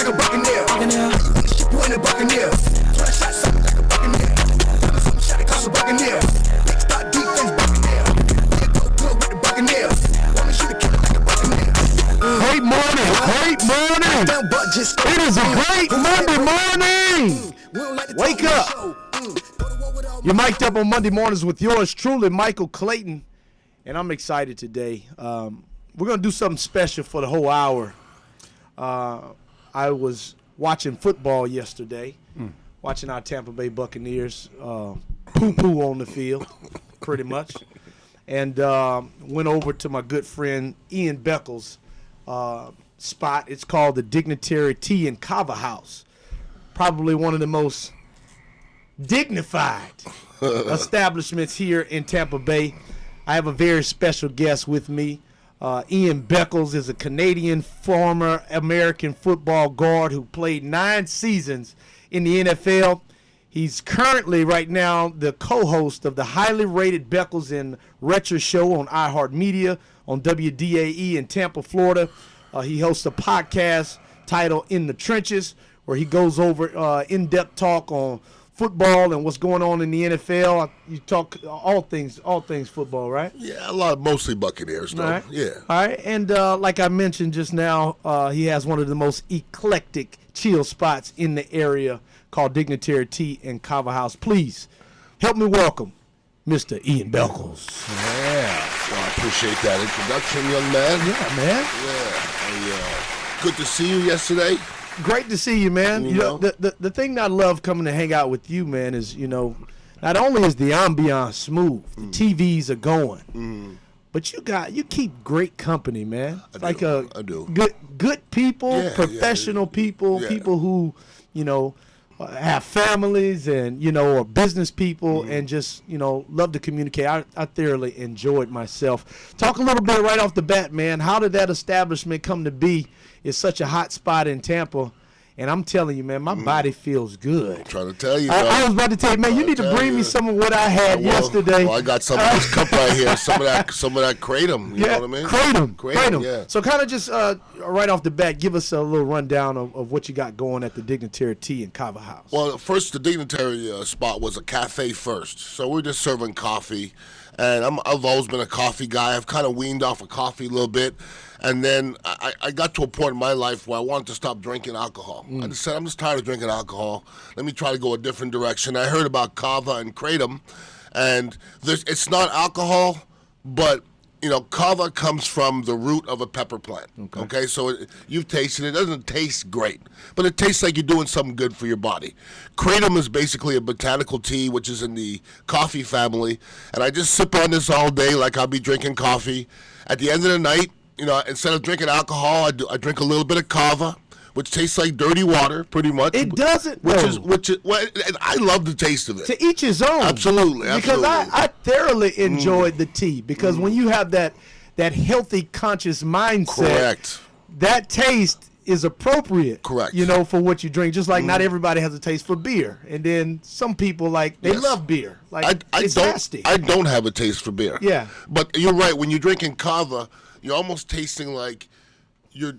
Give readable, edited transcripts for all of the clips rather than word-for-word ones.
like a Buccaneer. Ship you in the Buccaneer. 20 shots, something like a Buccaneer. Tell me something, shot it cost a Buccaneer. Big start defense, Buccaneer. Yeah, go good with the Buccaneer. Want me shoot a killer like a Buccaneer. Great morning, great morning. It is a great Monday morning. Wake up. You're mic'd up on Monday mornings with yours truly, Michael Clayton, and I'm excited today. We're going to do something special for the whole hour. I was watching football yesterday, watching our Tampa Bay Buccaneers poo-poo on the field, pretty much, and went over to my good friend Ian Beckles' spot. It's called the Dignitary Tea and Kava House, probably one of the most dignified establishments here in Tampa Bay. I have a very special guest with me. Ian Beckles is a Canadian former American football guard who played 9 seasons in the NFL. He's currently right now the co-host of the highly rated Beckles and Retro Show on iHeartMedia on WDAE in Tampa, Florida. He hosts a podcast titled In the Trenches, where he goes over in-depth talk on football and what's going on in the NFL. You talk all things football, right? Yeah, mostly Buccaneers, though. Right. Yeah. All right, and like I mentioned just now, he has one of the most eclectic chill spots in the area called Dignitary Tea and Kava House. Please help me welcome Mr. Ian Beckles. Yeah. Well, I appreciate that introduction, young man. Yeah, man. Yeah. Good to see you yesterday. Great to see you, man. You know, the thing that I love coming to hang out with you, man, is, you know, not only is the ambiance smooth, the TVs are going, but you keep great company, man. I do. Good people, professional people, people who, you know, have families and, you know, are business people and just, you know, love to communicate. I thoroughly enjoyed myself. Talk a little bit right off the bat, man. How did that establishment come to be? It's such a hot spot in Tampa. And I'm telling you, man, my body feels good. I'm trying to tell you, I was about to tell you, man, you need to bring me some of what I had yesterday. Well, I got some of this cup right here, some of that Kratom. You know what I mean? Kratom. Yeah. So kind of just right off the bat, give us a little rundown of what you got going at the Dignitary Tea and Kava House. Well, first, the Dignitary spot was a cafe first. So we're just serving coffee. And I've always been a coffee guy. I've kind of weaned off of coffee a little bit. And then I got to a point in my life where I wanted to stop drinking alcohol. I just said, I'm just tired of drinking alcohol. Let me try to go a different direction. I heard about kava and kratom, and it's not alcohol, but, you know, kava comes from the root of a pepper plant. Okay? So you've tasted it. It doesn't taste great, but it tastes like you're doing something good for your body. Kratom is basically a botanical tea, which is in the coffee family, and I just sip on this all day like I'll be drinking coffee. At the end of the night, you know, instead of drinking alcohol, I drink a little bit of kava, which tastes like dirty water, pretty much. It doesn't, which is well, and I love the taste of it. To each his own. Absolutely. Because I thoroughly enjoyed the tea, because when you have that healthy, conscious mindset, correct, that taste is appropriate. Correct. You know, for what you drink. Just like not everybody has a taste for beer, and then some people they love beer. Like it's nasty. I don't have a taste for beer. Yeah. But you're right. When you're drinking kava, you're almost tasting like you're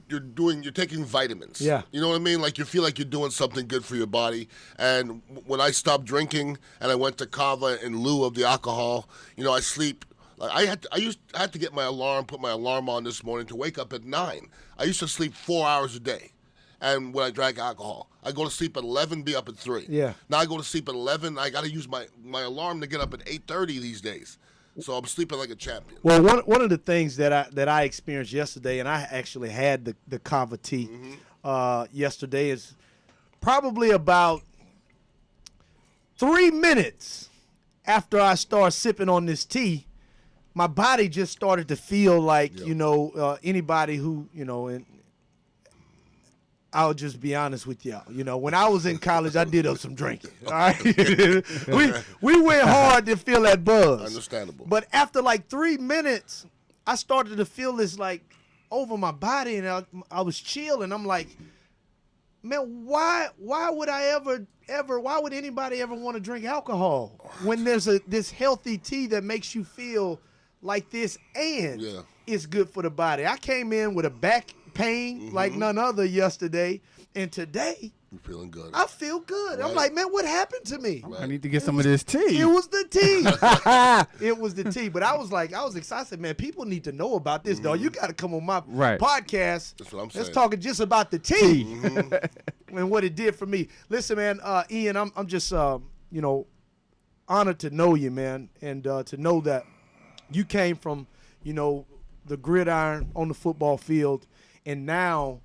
taking vitamins. Yeah. You know what I mean? Like you feel like you're doing something good for your body. And when I stopped drinking and I went to kava in lieu of the alcohol, you know, I sleep. Like I had to get my alarm, put my alarm on this morning to wake up at 9. I used to sleep 4 hours a day. And when I drank alcohol, I go to sleep at 11, be up at 3. Yeah. Now I go to sleep at 11. I got to use my alarm to get up at 8:30 these days. So I'm sleeping like a champion. Well, one of the things that I experienced yesterday, and I actually had the kava tea yesterday, is probably about 3 minutes after I start sipping on this tea, my body just started to feel like, you know, anybody who, you know, and I'll just be honest with y'all. You know, when I was in college, I did some drinking. All right, we went hard to feel that buzz. Understandable. But after like 3 minutes, I started to feel this like over my body, and I was chill, and I'm like, man, why would why would anybody ever want to drink alcohol when there's this healthy tea that makes you feel like this and it's good for the body? I came in with a pain like none other yesterday, and today You're feeling good. I feel good. Right. I'm like, man, what happened to me? I need to get some of this tea. It was the tea. It was the tea. But I was excited. I said, man, people need to know about this, dog. You got to come on my podcast. That's what I'm saying. Let's talk just about the tea and what it did for me. Listen, man, Ian, I'm just, honored to know you, man, and to know that you came from, the gridiron on the football field, and now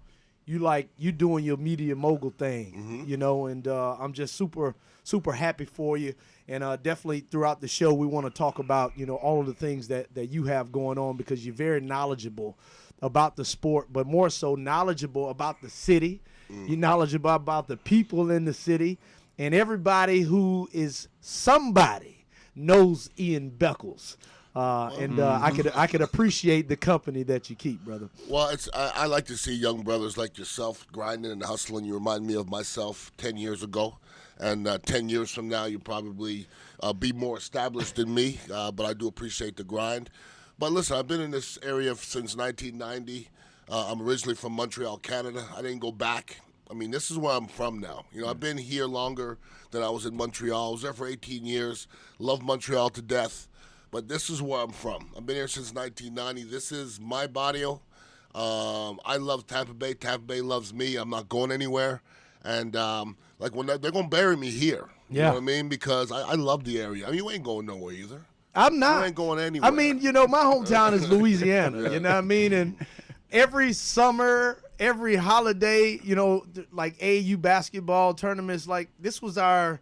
you doing your media mogul thing, and I'm just super, super happy for you. And definitely throughout the show, we want to talk about, all of the things that you have going on, because you're very knowledgeable about the sport, but more so knowledgeable about the city. You're knowledgeable about the people in the city, and everybody who is somebody knows Ian Beckles. I could appreciate the company that you keep, brother. Well, I like to see young brothers like yourself grinding and hustling. You remind me of myself 10 years ago. And 10 years from now, you'll probably be more established than me. But I do appreciate the grind. But listen, I've been in this area since 1990. I'm originally from Montreal, Canada. I didn't go back. I mean, this is where I'm from now. I've been here longer than I was in Montreal. I was there for 18 years. Love Montreal to death. But this is where I'm from. I've been here since 1990. This is my barrio. I love Tampa Bay. Tampa Bay loves me. I'm not going anywhere. And when they're going to bury me here. You know what I mean? Because I love the area. I mean, you ain't going nowhere either. I'm not. You ain't going anywhere. I mean, my hometown is Louisiana. You know what I mean? And every summer, every holiday, like AAU basketball tournaments, like this was our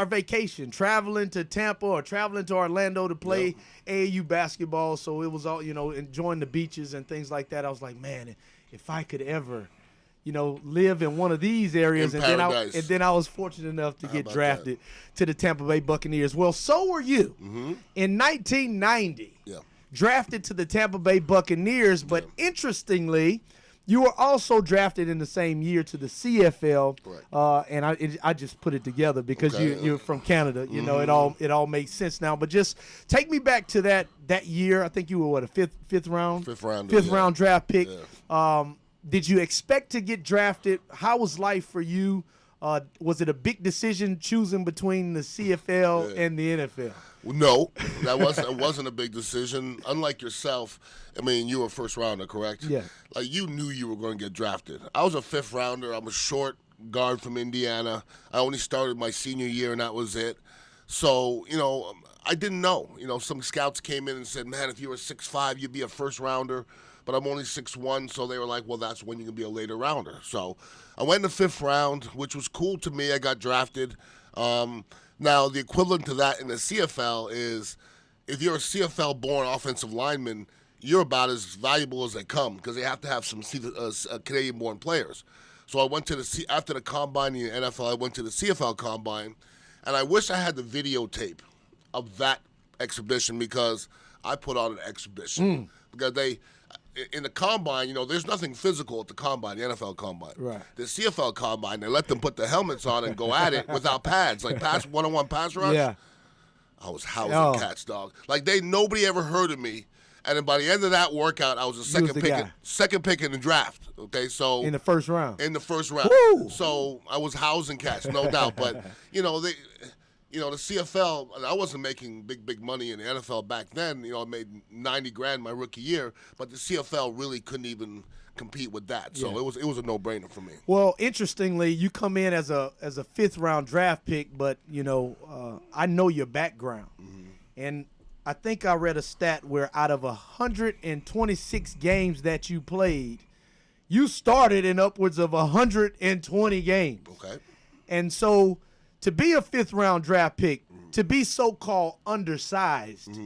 vacation, traveling to Tampa or traveling to Orlando to play AAU basketball. So it was all, enjoying the beaches and things like that. I was like, man, if I could ever, live in one of these areas, and then I was fortunate enough to get drafted to the Tampa Bay Buccaneers. Well, so were you in 1990. Yeah. Drafted to the Tampa Bay Buccaneers, but interestingly, you were also drafted in the same year to the CFL, and I just put it together because you're from Canada. It all makes sense now. But just take me back to that year. I think you were a fifth round draft pick. Yeah. Did you expect to get drafted? How was life for you? Was it a big decision choosing between the CFL and the NFL? No, it wasn't a big decision. Unlike yourself, I mean, you were a first rounder, correct? Yeah. Like, you knew you were going to get drafted. I was a fifth rounder. I'm a short guard from Indiana. I only started my senior year, and that was it. So, I didn't know. Some scouts came in and said, man, if you were 6'5", you'd be a first rounder. But I'm only 6'1", so they were like, well, that's when you can be a later rounder. So I went in the fifth round, which was cool to me. I got drafted. Now, the equivalent to that in the CFL is if you're a CFL-born offensive lineman, you're about as valuable as they come because they have to have some Canadian-born players. So I went to after the combine in the NFL, I went to the CFL combine, and I wish I had the videotape of that exhibition because I put on an exhibition. Because in the combine, there's nothing physical at the combine, the NFL combine. Right. The CFL combine, they let them put the helmets on and go at it without pads, like one-on-one pass rush. Yeah. I was housing cats, dog. Like, nobody ever heard of me. And then by the end of that workout, I was the second pick in the draft. Okay, so in the first round. Woo! So I was housing cats, no doubt. But the CFL, I wasn't making big money in the NFL back then. I made $90,000 my rookie year, but the CFL really couldn't even compete with that. So it was a no-brainer for me. Well, interestingly, you come in as a fifth round draft pick, but I know your background, and I think I read a stat where out of 126 games that you played, you started in upwards of 120 games. Okay, and so, to be a fifth-round draft pick, to be so-called undersized,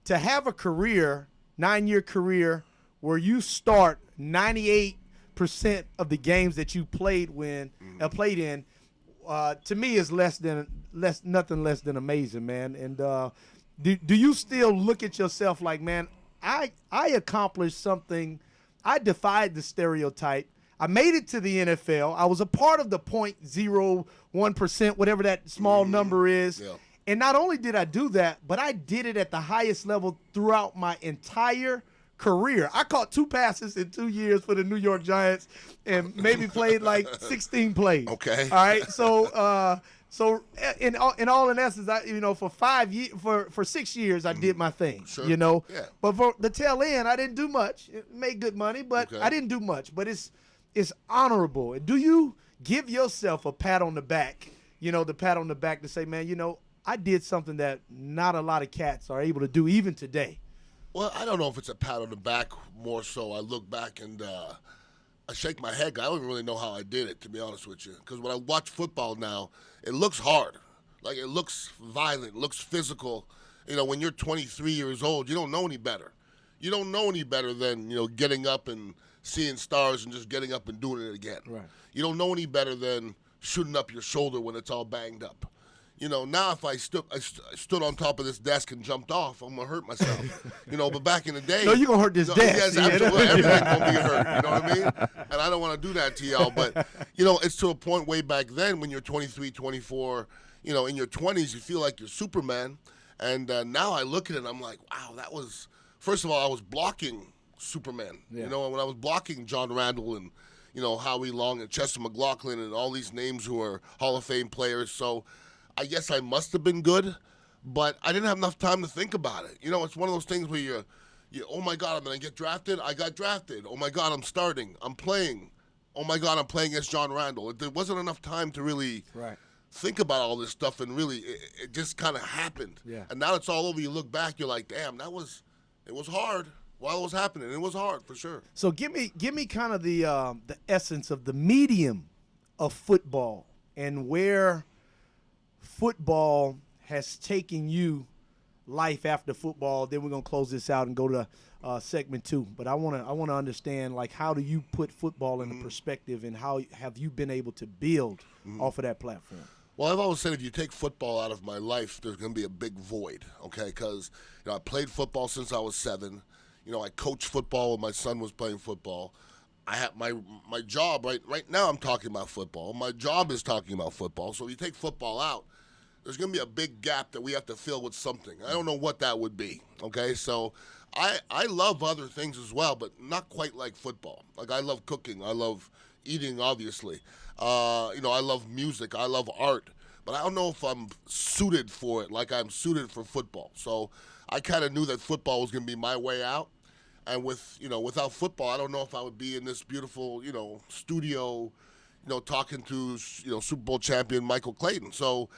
to have a career, 9-year career, where you start 98% of the games that you played in, to me is nothing less than amazing, man. And do you still look at yourself like, man, I accomplished something. I defied the stereotype. I made it to the NFL. I was a part of the 0.01%, whatever that small number is. Yeah. And not only did I do that, but I did it at the highest level throughout my entire career. I caught 2 passes in 2 years for the New York Giants and maybe played like 16 plays. Okay. All right. So in essence, for 5 years, for 6 years, I did my thing. Sure. Yeah. But for the tail end, I didn't do much. It made good money, but I didn't do much. But it's honorable. Do you give yourself a pat on the back? The pat on the back to say, man, I did something that not a lot of cats are able to do even today. Well, I don't know if it's a pat on the back. More so, I look back and I shake my head. I don't even really know how I did it, to be honest with you. Because when I watch football now, it looks hard. Like, it looks violent, looks physical. When you're 23 years old, you don't know any better. You don't know any better than, getting up and seeing stars and just getting up and doing it again. Right. You don't know any better than shooting up your shoulder when it's all banged up. Now if I stood on top of this desk and jumped off, I'm going to hurt myself. But back in the day. No, you're going to hurt this desk. Yes, absolutely. Everything's going to be hurt. You know what I mean? And I don't want to do that to y'all. But, it's to a point way back then when you're 23, 24, in your 20s, you feel like you're Superman. And now I look at it and I'm like, wow, that was, first of all, I was blocking Superman. Yeah. When I was blocking John Randall and, Howie Long and Chester McLaughlin and all these names who are Hall of Fame players. So I guess I must have been good, but I didn't have enough time to think about it. It's one of those things where you oh my God, I'm going to get drafted. I got drafted. Oh my God, I'm starting. I'm playing. Oh my God, I'm playing against John Randall. There wasn't enough time to really think about all this stuff, and really it just kind of happened. Yeah. And now it's all over. You look back, you're like, damn, it was hard. While it was happening, it was hard for sure. So give me kind of the essence of the medium of football and where football has taken you, life after football. Then we're gonna close this out and go to segment 2. But I wanna understand, like, how do you put football in perspective, and how have you been able to build off of that platform? Well, I've always said if you take football out of my life, there's going to be a big void, okay? Because I played football since I was 7. I coached football when my son was playing football. I have my job right now. I'm talking about football. My job is talking about football. So if you take football out, there's going to be a big gap that we have to fill with something. I don't know what that would be, okay? So I love other things as well, but not quite like football. Like, I love cooking. I love eating, obviously. I love music. I love art. But I don't know if I'm suited for it like I'm suited for football. So I kind of knew that football was going to be my way out. And without football, I don't know if I would be in this beautiful, studio, talking to, Super Bowl champion Michael Clayton. So,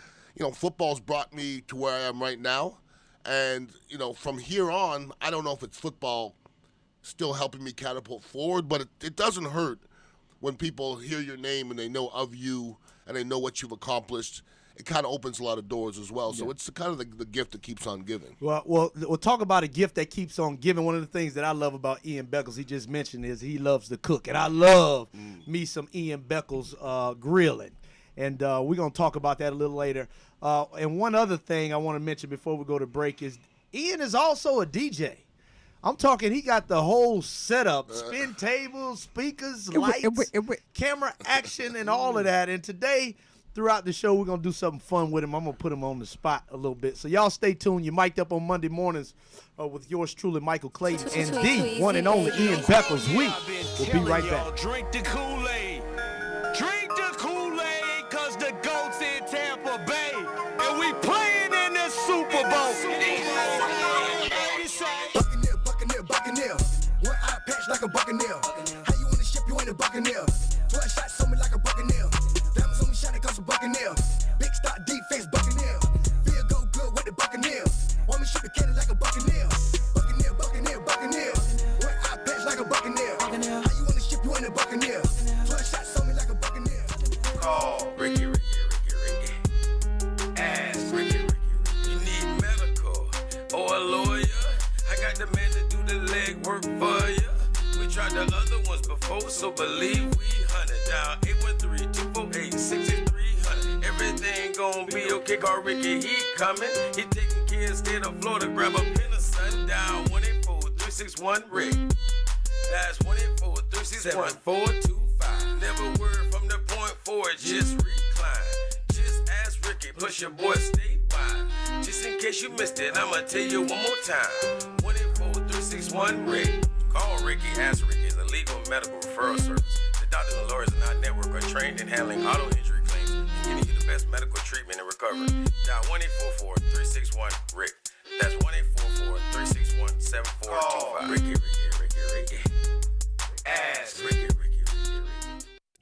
football's brought me to where I am right now. And, from here on, I don't know if it's football still helping me catapult forward, but it doesn't hurt when people hear your name and they know of you and they know what you've accomplished. It kind of opens a lot of doors as well. So it's kind of the gift that keeps on giving. Well, we'll talk about a gift that keeps on giving. One of the things that I love about Ian Beckles, he just mentioned, is he loves to cook. And I love me some Ian Beckles grilling. And we're going to talk about that a little later. And one other thing I want to mention before we go to break is Ian is also a DJ. I'm talking, he got the whole setup, spin tables, speakers, lights, camera action, and all of that. And today, throughout the show, we're going to do something fun with him. I'm going to put him on the spot a little bit. So y'all stay tuned. You're mic'd up on Monday mornings with yours truly, Michael Clayton, and the one and only Ian Beckles. We'll be right back. Drink the Kool-Aid. Drink the Kool-Aid, because the GOAT's in Tampa Bay. And we playing in the Super Bowl. Buccaneer. One eye patch like a Buccaneer. How you on the ship, you ain't a Buccaneer. 12 shots on me like a Buccaneer. Diamonds on me shining cause a Buccaneer. Big stock defense Buccaneer. Feel go good with the Buccaneer. Want me shoot the cannon like a Buccaneer. Buccaneer. One eye patch like a Buccaneer. How you on the ship, you ain't a Buccaneer. 12 shots on me like a Buccaneer. Call Ricky. Ask Ricky. You need medical or a lawyer. I got the man to do the leg work for ya. We tried the other ones before, so believe we hunted down 813-248-6300. Everything gon' be okay. Call Ricky, he coming. He taking kids state of Florida. Grab a pen of sundown. 184-361-RICK. That's 184-361-425. Never word from the point forward, just recline. Just ask Ricky, plus your boy statewide. Just in case you missed it, I'ma tell you one more time. 184-361-RICK. Call Ricky. Ask Ricky is a legal medical referral service. The doctors and lawyers in our network are trained in handling auto injury claims and giving you the best medical treatment and recovery. Dial 1-844-361-RICK. That's 1-844-361-7425. Ricky. Ask Ricky.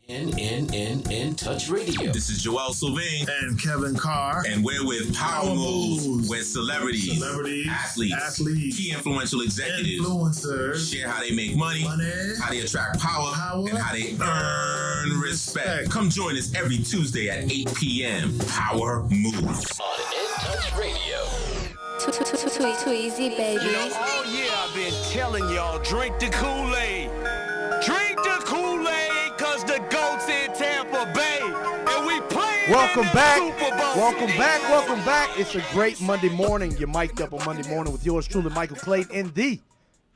In Touch Radio. This is Joel Sylvain and Kevin Carr, and we're with Power Moves, where celebrities, athletes, key influential executives, influencers share how they make money, how they attract power, and how they earn respect. Come join us every Tuesday at 8 p.m. Power Moves On In Touch Radio. Too easy, baby. All year I've been telling y'all, drink the Kool-Aid. Drink the Kool-Aid, cause the GOAT's in Tampa Bay. And we playing Welcome in the back. Super Bowl. Welcome back. It's a great Monday morning. You're mic'd up on Monday morning with yours truly, Michael Clayton, and the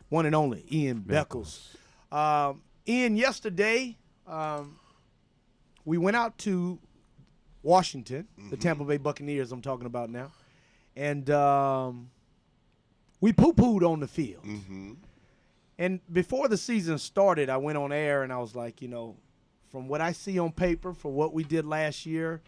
one and only Ian Beckles. Ian, yesterday we went out to Washington, the Tampa Bay Buccaneers I'm talking about now, and we poo-pooed on the field. And before the season started, I went on air and I was like, from what I see on paper, for what we did last year,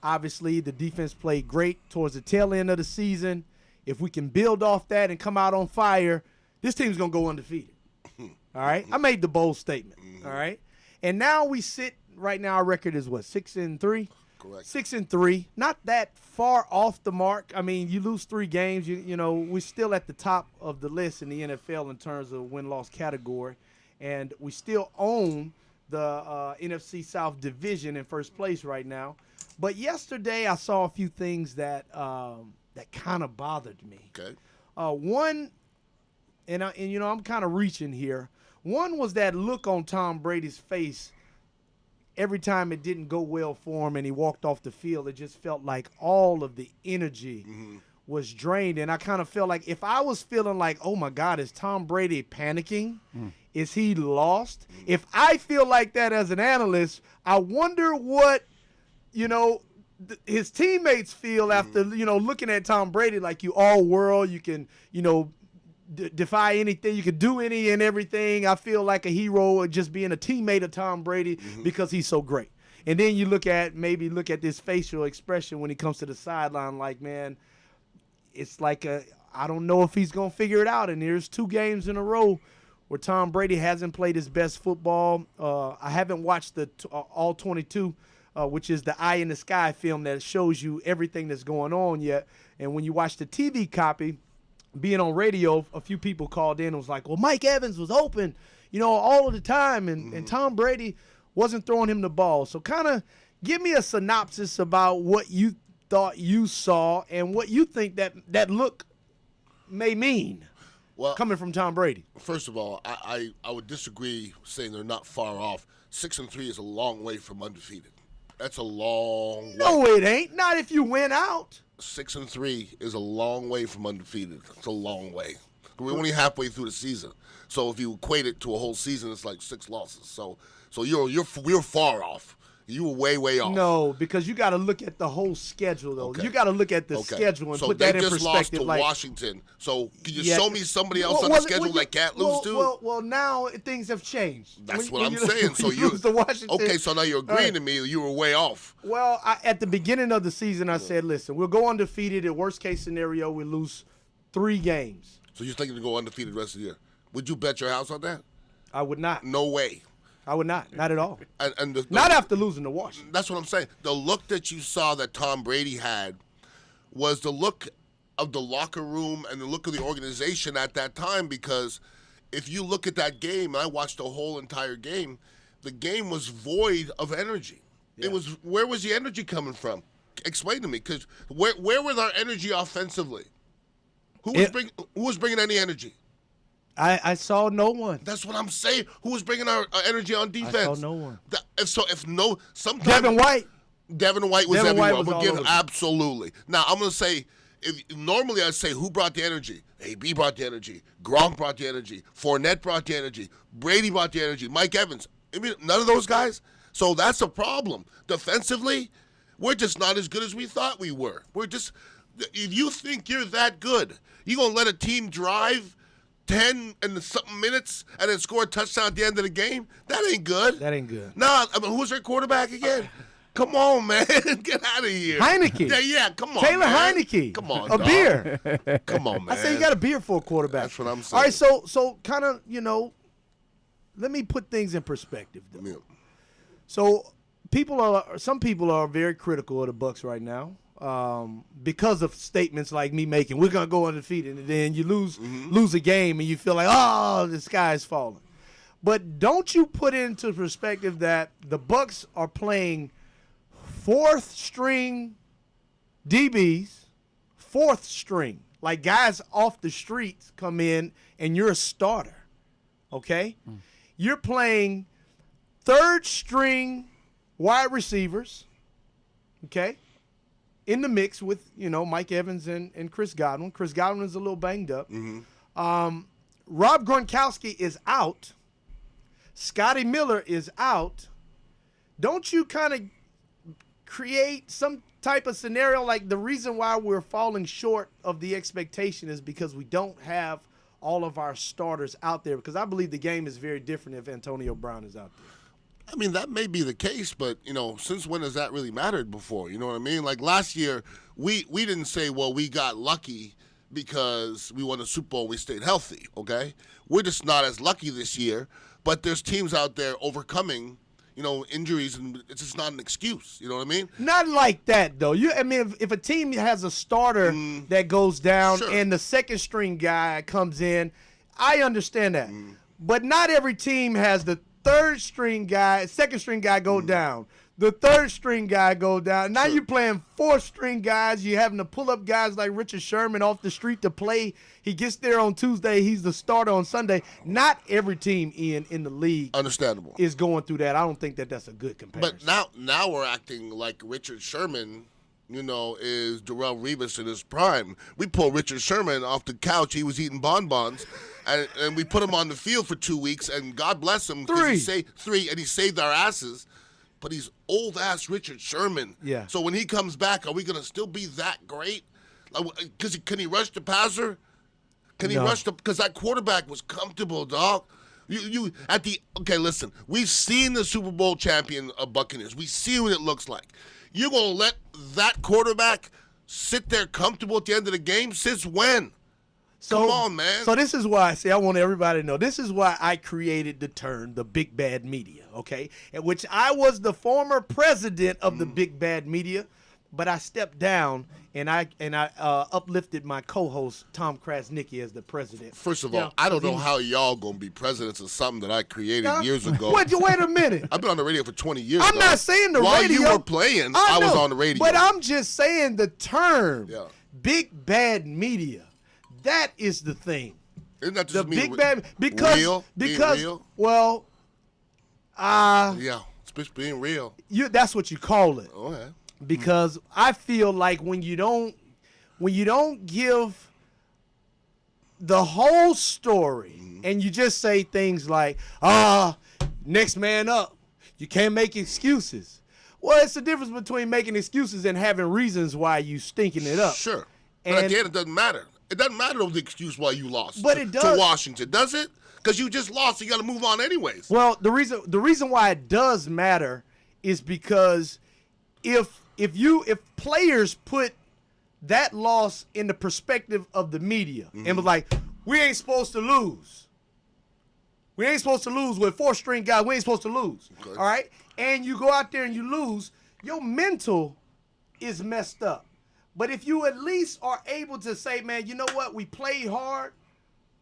obviously the defense played great towards the tail end of the season. If we can build off that and come out on fire, this team's going to go undefeated. All right? I made the bold statement. All right? And now we sit, right now our record is what, 6-3? Correct. 6-3, not that far off the mark. I mean, you lose 3 games. We're still at the top of the list in the NFL in terms of win-loss category, and we still own the NFC South division in first place right now. But yesterday, I saw a few things that kind of bothered me. Okay. One, and I'm kind of reaching here. One was that look on Tom Brady's face. Every time it didn't go well for him and he walked off the field, it just felt like all of the energy was drained. And I kind of felt like if I was feeling like, oh, my God, is Tom Brady panicking? Is he lost? If I feel like that as an analyst, I wonder what, his teammates feel after, looking at Tom Brady like you all world, you can, defy anything. You could do any and everything. I feel like a hero just being a teammate of Tom Brady because he's so great. And then you look at this facial expression when he comes to the sideline like, man, it's like I don't know if he's going to figure it out. And there's 2 games in a row where Tom Brady hasn't played his best football. I haven't watched the all 22, which is the Eye in the Sky film that shows you everything that's going on yet. And when you watch the TV copy, being on radio, a few people called in and was like, well, Mike Evans was open, all of the time, and Tom Brady wasn't throwing him the ball. So kind of give me a synopsis about what you thought you saw and what you think that look may mean coming from Tom Brady. First of all, I would disagree saying they're not far off. 6-3 is a long way from undefeated. That's a long way. No, it ain't. Not if you win out. 6-3 is a long way from undefeated. It's a long way. We're only halfway through the season, so if you equate it to a whole season, it's like 6 losses. So you're far off. You were way off. No, because you got to look at the whole schedule, though. Okay. You got to look at the schedule and so put that in perspective. So they just lost to Washington. So can you show me somebody else on the schedule that can't lose to? Well, now things have changed. That's what I'm saying. So you lose to Washington. Okay, so now you're agreeing to me. You were way off. Well, at the beginning of the season, I said, listen, we'll go undefeated. In worst case scenario, we lose 3 games. So you're thinking to go undefeated the rest of the year? Would you bet your house on that? I would not. No way. I would not at all. And not after losing to Washington. That's what I'm saying. The look that you saw that Tom Brady had was the look of the locker room and the look of the organization at that time, because if you look at that game, I watched the whole entire game, the game was void of energy. Yeah. Where was the energy coming from? Explain to me, because where was our energy offensively? Who was bringing any energy? I saw no one. That's what I'm saying. Who was bringing our energy on defense? I saw no one. Sometimes Devin White was everywhere. Was we'll give absolutely. Now I'm gonna say, normally I'd say who brought the energy? AB brought the energy. Gronk brought the energy. Fournette brought the energy. Brady brought the energy. Mike Evans. I mean, none of those guys. So that's a problem. Defensively, we're just not as good as we thought we were. If you think you're that good, you're gonna let a team drive 10 and something minutes and then score a touchdown at the end of the game? That ain't good. That ain't good. Nah, I mean, who's their quarterback again? Come on, man. Get out of here. Heineke. Yeah, come on, Taylor man. Heineke. Come on, A dog. beer. Come on, man. I say you got a beer for a quarterback. That's what I'm saying. All right, so kind of, let me put things in perspective, though. Yeah. So some people are very critical of the Bucs right now because of statements like me making, we're going to go undefeated, and then you lose a game and you feel like, oh, the sky is falling. But don't you put into perspective that the Bucs are playing fourth string DBs, fourth string, like guys off the streets come in and you're a starter, okay? You're playing third string wide receivers, okay, in the mix with, Mike Evans and Chris Godwin. Chris Godwin is a little banged up. Rob Gronkowski is out. Scotty Miller is out. Don't you kind of create some type of scenario like the reason why we're falling short of the expectation is because we don't have all of our starters out there, because I believe the game is very different if Antonio Brown is out there. I mean, that may be the case, but, since when has that really mattered before? You know what I mean? Like last year, we didn't say, well, we got lucky because we won the Super Bowl, we stayed healthy, okay? We're just not as lucky this year, but there's teams out there overcoming injuries, and it's just not an excuse. You know what I mean? Not like that, though. If a team has a starter that goes down and the second string guy comes in, I understand that. But not every team has the second string guy go down. The third string guy go down. Now you're playing fourth string guys. You're having to pull up guys like Richard Sherman off the street to play. He gets there on Tuesday. He's the starter on Sunday. Not every team in the league Understandable. is going through that. I don't think that's a good comparison. But now we're acting like Richard Sherman, is Darrelle Revis in his prime. We pull Richard Sherman off the couch. He was eating bonbons. And we put him on the field for 2 weeks, and God bless him. 3. And he saved our asses. But he's old-ass Richard Sherman. Yeah. So when he comes back, are we going to still be that great? Can he rush the passer? Can he rush the – because that quarterback was comfortable, dog. Okay, listen. We've seen the Super Bowl champion of Buccaneers. We see what it looks like. You're going to let that quarterback sit there comfortable at the end of the game? Since when? Come on, man. So this is why I want everybody to know. This is why I created the term, the big bad media, okay? In which I was the former president of the big bad media, but I stepped down and I uplifted my co-host Tom Krasnicki as the president. First of all, I don't know how y'all gonna be presidents of something that I created years ago. Wait a minute. I've been on the radio for 20 years. I'm not saying the While radio. While you were playing, I was on the radio. But I'm just saying the term, big bad media. That is the thing. Isn't that just the big bad because real? Well, yeah, it's being real. That's what you call it. Okay. Because I feel like when you don't give the whole story and you just say things like, next man up, you can't make excuses. Well, it's the difference between making excuses and having reasons why you stinking it up. Sure. But at the end, it doesn't matter. It doesn't matter the excuse why you lost to Washington, does it? Because you just lost, you got to move on anyways. Well, the reason why it does matter is because if players put that loss in the perspective of the media and was like, we ain't supposed to lose. We ain't supposed to lose with fourth string guys. We ain't supposed to lose. Okay. All right? And you go out there and you lose, your mental is messed up. But if you at least are able to say, man, you know what? We played hard.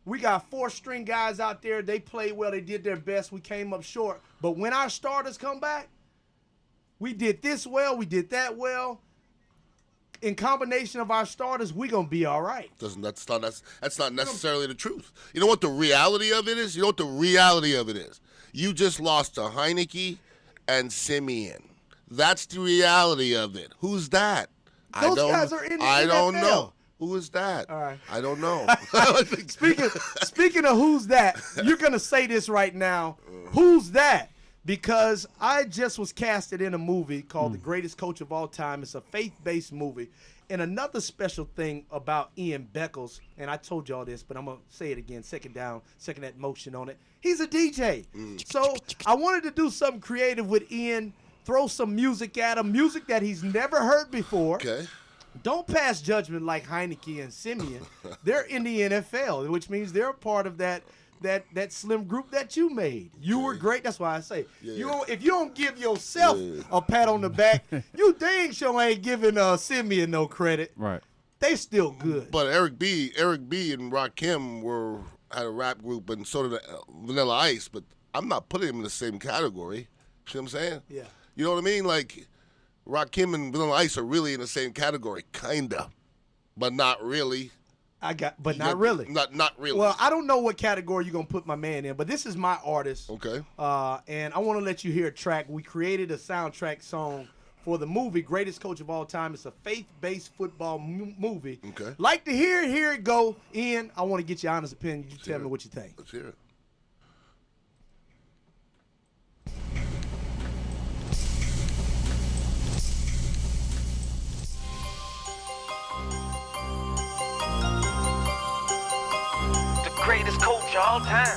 We got fourth string guys out there. They played well. They did their best. We came up short. But when our starters come back, we did this well. We did that well. In combination of our starters, we're going to be all right. That's not necessarily the truth. You know what the reality of it is? You just lost to Heineke and Simeon. That's the reality of it. Who's that? Those guys are in the NFL. I don't know. Who is that? All right. I don't know. Speaking of who's that, you're going to say this right now. Who's that? because I just was casted in a movie called The Greatest Coach of All Time. It's a faith-based movie. And another special thing about Ian Beckles, and I told y'all this, but I'm going to say it again, second that motion on it. He's a DJ. So I wanted to do something creative with Ian, throw some music at him, music that he's never heard before. Okay. Don't pass judgment like Heineke and Simeon. They're in the NFL, which means they're a part of that slim group that you made. You were great. That's why I say, if you don't give yourself a pat on the back, you dang sure ain't giving Simeon no credit. Right. They still good. But Eric B. and Rakim had a rap group, and so did Vanilla Ice. But I'm not putting them in the same category. See what I'm saying? Yeah. You know what I mean? Like Rakim and Vanilla Ice are really in the same category, kinda, but not really. Not really. Not really. Well, I don't know what category you're going to put my man in, but this is my artist. Okay. And I want to let you hear a track. We created a soundtrack song for the movie Greatest Coach of All Time. It's a faith-based football movie. Okay. Like to hear it go. Ian, I want to get your honest opinion. You tell me what you think. Let's hear it. Greatest coach of all time.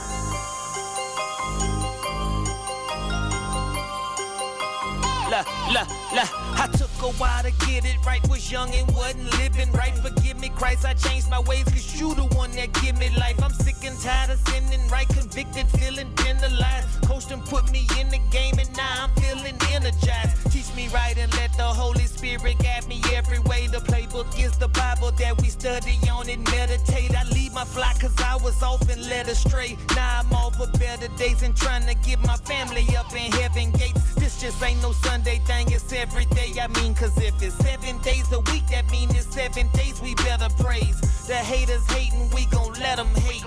I took a while to get it right, was young and wasn't living right. Forgive me, Christ, I changed my ways, cause you the one that give me life. I'm sick and tired of sinning right, convicted, feeling penalized. Coach done put me in the game and now I'm feeling energized. Teach me right and let the Holy Spirit guide me every way. The playbook is the Bible that we study on and meditate. I leave my flock cause I was off and led astray. Now I'm all for better days and trying to get my family up in heaven gates. This just ain't no Sunday thing, it's every day. I mean, cause if it's 7 days a week, that mean it's 7 days we better praise. The haters hating, we gon' let them hate.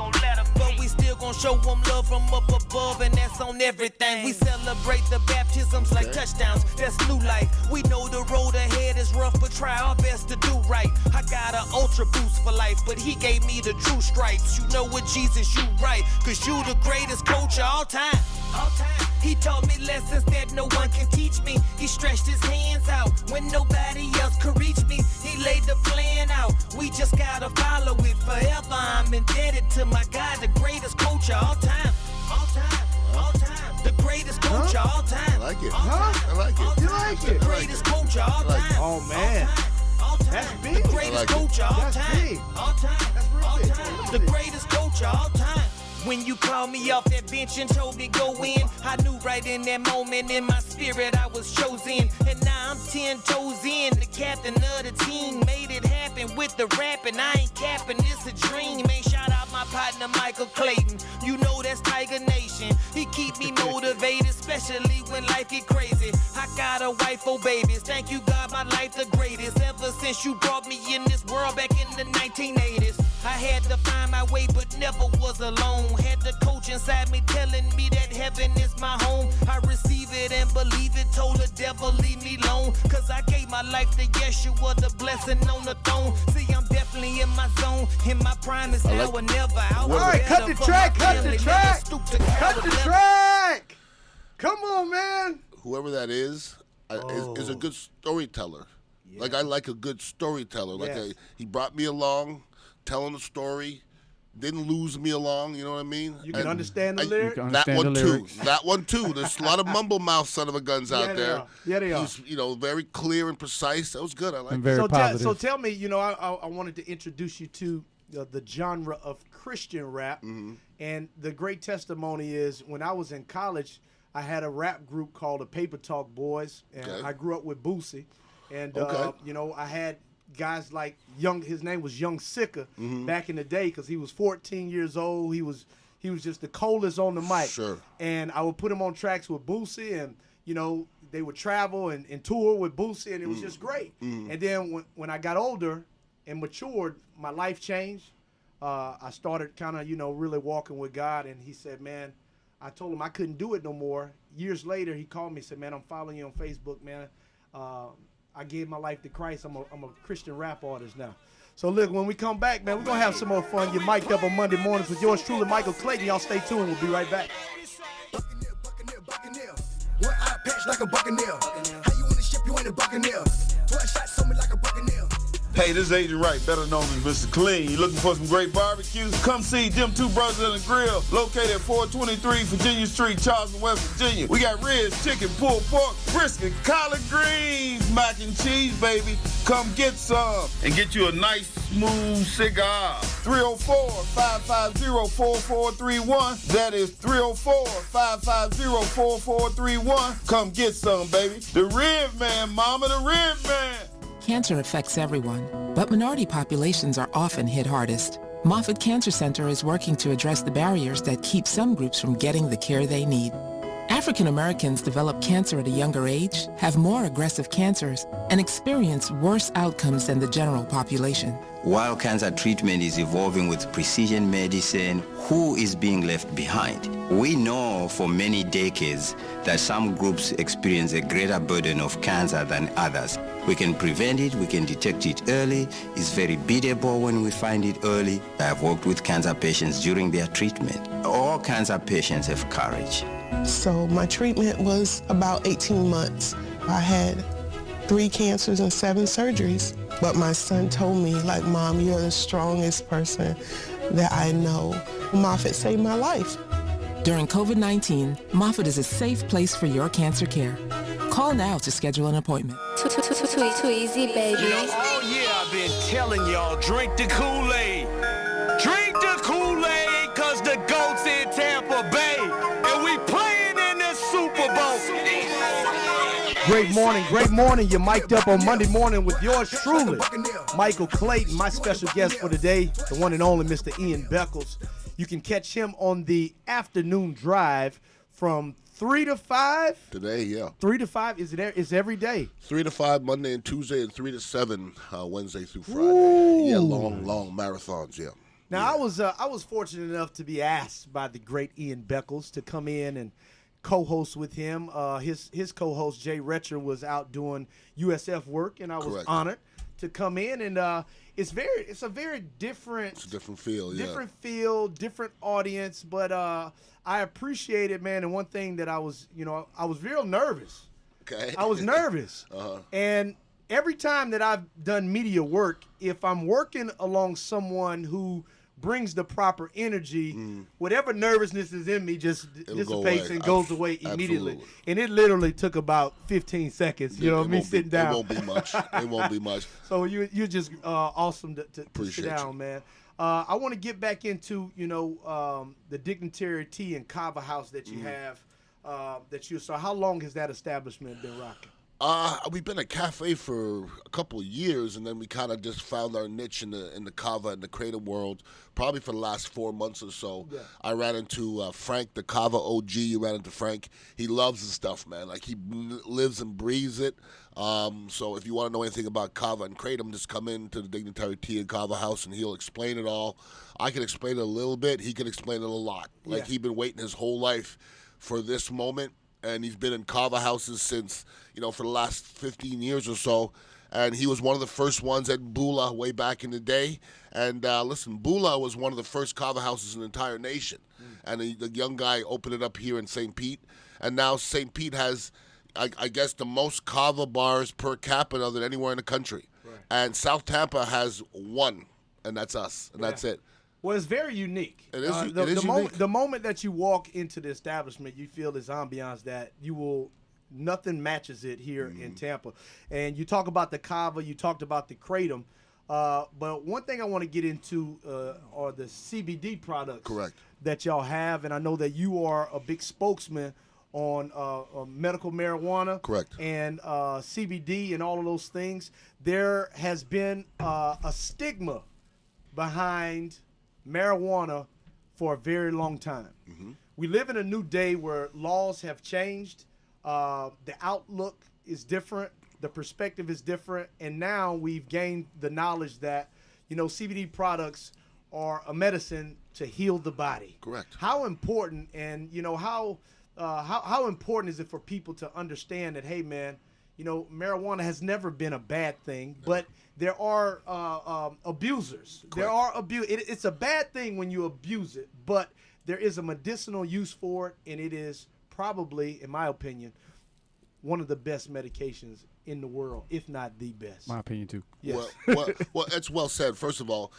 But we still gon' show them love from up above, and that's on everything. We celebrate the baptisms like touchdowns, that's new life. We know the road ahead is rough, but try our best to do right. I got an ultra boost for life, but he gave me the true stripes. You know what, Jesus, you right, cause you the greatest coach of all time. He taught me lessons that no one can teach me. He stretched his hands out when nobody else could reach me. He laid the plan out, we just gotta follow it forever. I'm indebted to my God, the greatest coach of all time. The greatest coach of all time. I like it. I like it. You like it? The greatest coach of all time. Oh, man. That's big. The greatest coach of all time. The greatest coach of all time. When you called me off that bench and told me go in, I knew right in that moment in my spirit I was chosen. And now I'm 10 toes in, the captain of the team. Made it happen with the rap and I ain't capping, it's a dream. Man, shout out my partner Michael Clayton, you know that's Tiger Nation. He keep me motivated, especially when life get crazy. I got a wife, oh babies, thank you God, my life the greatest. Ever since you brought me in this world back in the 1980s. I had to find my way but never was alone. Had the coach inside me telling me that heaven is my home. I receive it and believe it, told the devil leave me alone. Cause I gave my life to Yeshua, the blessing on the throne. See, I'm definitely in my zone, in my prime is now or never. All right, cut the track. Cut the track. Come on, man. Whoever that is a good storyteller. Yeah. Like I like a good storyteller. Like he brought me along, telling the story. Didn't lose me along, you know what I mean? You can understand the lyrics? That one too. There's a lot of mumble mouth son of a guns out there. Yeah, they are. He's, very clear and precise. That was good. I like it. Very positive. So tell me, I wanted to introduce you to the genre of Christian rap. Mm-hmm. And the great testimony is when I was in college, I had a rap group called the Paper Talk Boys. And I grew up with Boosie. And, I had guys like his name was Young Sicka back in the day because he was 14 years old. He was just the coldest on the mic. Sure. And I would put him on tracks with Boosie, and they would travel and tour with Boosie, and it was just great. And then when I got older and matured, my life changed. I started kind of really walking with God, and he said, man, I told him I couldn't do it no more. Years later, he called me and said, man, I'm following you on Facebook, man. I gave my life to Christ. I'm a Christian rap artist now. So look, when we come back, man, we're going to have some more fun. You're mic'd up on Monday mornings with yours truly, Michael Clayton. Y'all stay tuned. We'll be right back. Buccaneer. like a Buccaneer. How you on the ship, you ain't a Buccaneer. 12 shots on me like a Buccaneer. Hey, this is Agent Wright, better known as Mr. Clean. You looking for some great barbecue? Come see them two brothers in the grill, located at 423 Virginia Street, Charleston, West Virginia. We got ribs, chicken, pulled pork, brisket, collard greens, mac and cheese, baby. Come get some and get you a nice, smooth cigar. 304-550-4431. That is 304-550-4431. Come get some, baby. The Rib Man, mama, the Rib Man. Cancer affects everyone, but minority populations are often hit hardest. Moffitt Cancer Center is working to address the barriers that keep some groups from getting the care they need. African Americans develop cancer at a younger age, have more aggressive cancers, and experience worse outcomes than the general population. While cancer treatment is evolving with precision medicine, who is being left behind? We know for many decades that some groups experience a greater burden of cancer than others. We can prevent it, we can detect it early. It's very beatable when we find it early. I have worked with cancer patients during their treatment. All cancer patients have courage. So my treatment was about 18 months. I had 3 cancers and 7 surgeries. But my son told me, like, Mom, you're the strongest person that I know. Moffitt saved my life. During COVID-19, Moffitt is a safe place for your cancer care. Call now to schedule an appointment. Too easy, baby. Oh yeah, I've been telling y'all, drink the Kool-Aid. Drink the Kool-Aid, cause the GOAT's in Tampa Bay. And we playing in the Super Bowl. Great morning, great morning. You're mic'd up on Monday morning with yours truly, Michael Clayton, my special guest for today, the one and only Mr. Ian Beckles. You can catch him on the afternoon drive from 3 to 5. Today, yeah. 3 to 5 is every day. 3 to 5 Monday and Tuesday, and 3 to 7 Wednesday through Friday. Ooh. Yeah, long marathons. Yeah. Now I was fortunate enough to be asked by the great Ian Beckles to come in and co-host with him. His co-host Jay Retcher was out doing USF work, and I was honored to come in. And it's a very different. It's a different feel. Different feel, different audience. But I appreciate it, man. And one thing that I was real nervous. Okay. I was nervous. And every time that I've done media work, if I'm working along someone who brings the proper energy, whatever nervousness is in me just dissipates and goes away immediately. Absolutely. And it literally took about 15 seconds, me sitting down. It won't be much. It won't be much. So you're just awesome to Appreciate sit down, you. man. I want to get back into, the Dignitary Tea and Kava House that you have, so how long has that establishment been rocking? We've been a cafe for a couple of years, and then we kind of just found our niche in the kava and the kratom world. Probably for the last 4 months or so. Yeah. I ran into Frank, the kava OG. You ran into Frank. He loves the stuff, man. Like, he lives and breathes it. So if you want to know anything about kava and kratom, just come in to the Dignitary Tea and Kava House, and he'll explain it all. I can explain it a little bit. He can explain it a lot. Like, he's been waiting his whole life for this moment. And he's been in kava houses since, for the last 15 years or so. And he was one of the first ones at Bula way back in the day. And listen, Bula was one of the first kava houses in the entire nation. And the young guy opened it up here in St. Pete. And now St. Pete has, I guess, the most kava bars per capita than anywhere in the country. Right. And South Tampa has 1, and that's us. And that's it. Well, it's very unique. It is, unique. The moment that you walk into the establishment, you feel this ambiance that nothing matches it here in Tampa. And you talk about the kava, you talked about the kratom, but one thing I want to get into are the CBD products that y'all have, and I know that you are a big spokesman on medical marijuana and CBD and all of those things. There has been a stigma behind marijuana for a very long time. We live in a new day where laws have changed. The outlook is different. The perspective is different. And now we've gained the knowledge that, CBD products are a medicine to heal the body. Correct. How important and, how important is it for people to understand that, hey, man, marijuana has never been a bad thing, but there are abusers. Correct. It's a bad thing when you abuse it, but there is a medicinal use for it, and it is probably, in my opinion, one of the best medications in the world, if not the best. My opinion too. Yes. Well, it's well said. First of all,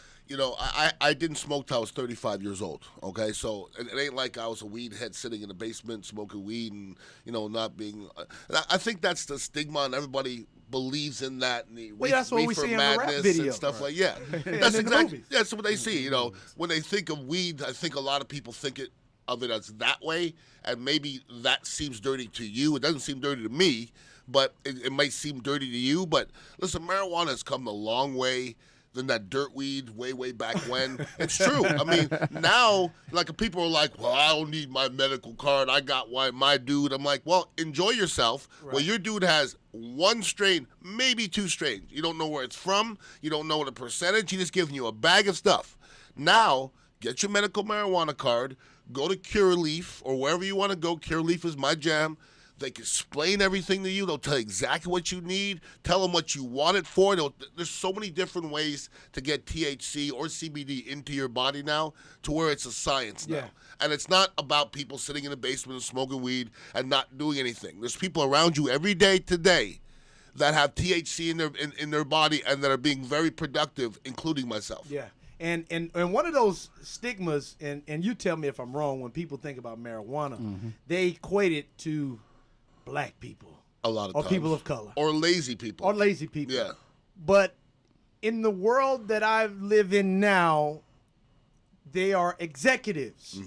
I didn't smoke till I was 35 years old. Okay, so it ain't like I was a weed head sitting in the basement smoking weed and not being. I think that's the stigma, and everybody believes in that. And the that's what we see in the rap video and stuff like that's in exactly that's what they see. When they think of weed, I think a lot of people think of it as that way, and maybe that seems dirty to you. It doesn't seem dirty to me, but it might seem dirty to you. But listen, marijuana has come a long way than that dirt weed way back when. It's true. I mean, now, like, people are like, well, I don't need my medical card. I got my dude. I'm like, well, enjoy yourself. Right. Well, your dude has one strain, maybe two strains. You don't know where it's from. You don't know the percentage. He's just giving you a bag of stuff. Now, get your medical marijuana card. Go to Cure Leaf or wherever you want to go. Cure Leaf is my jam. They can explain everything to you. They'll tell you exactly what you need. Tell them what you want it for. There's so many different ways to get THC or CBD into your body now to where it's a science now. And it's not about people sitting in the basement and smoking weed and not doing anything. There's people around you every day today that have THC in their body and that are being very productive, including myself. Yeah. And one of those stigmas, and you tell me if I'm wrong, when people think about marijuana, they equate it to black people. A lot of times. Or people of color. Or lazy people. Yeah. But in the world that I live in now, they are executives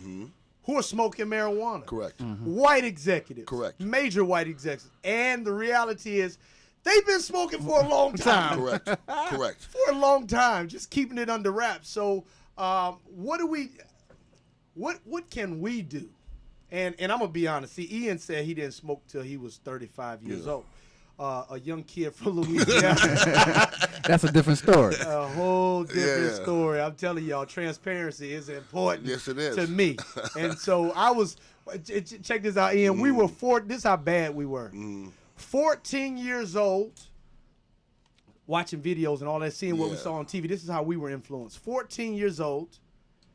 who are smoking marijuana. Correct. White executives. Correct. Major white executives. And the reality is, they've been smoking for a long time. Correct. For a long time, just keeping it under wraps. So, what can we do? And I'm gonna be honest. See, Ian said he didn't smoke till he was 35 years old. A young kid from Louisiana. That's a different story. A whole different story. I'm telling y'all, transparency is important. Yes, it is to me. And so I was. Check this out, Ian. We were This is how bad we were. 14 years old, watching videos and all that, seeing what we saw on TV. This is how we were influenced. 14 years old,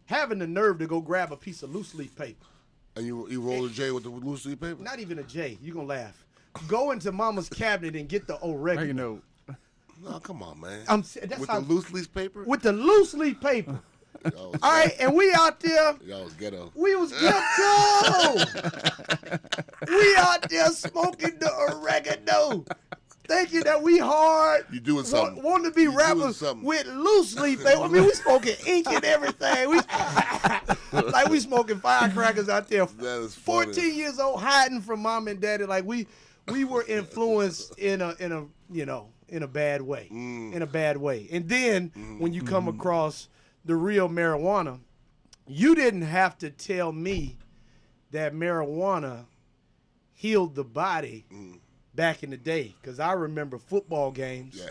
having the nerve to go grab a piece of loose leaf paper. And you roll a J with the loose leaf paper? Not even a J. You're going to laugh. Go into mama's cabinet and get the oregano. No, come on, man. With the loose leaf paper? With the loose leaf paper. All right, and we out there. Y'all was ghetto. We was ghetto. We out there smoking the oregano, thinking that we hard. You doing something? Want to be rappers with loose leaf paper. I mean, we smoking ink and everything. We like we smoking firecrackers out there. That is funny. 14 years old, hiding from mom and daddy. Like we were influenced in a bad way. In a bad way. And then when you come across the real marijuana, you didn't have to tell me that marijuana healed the body back in the day, because I remember football games,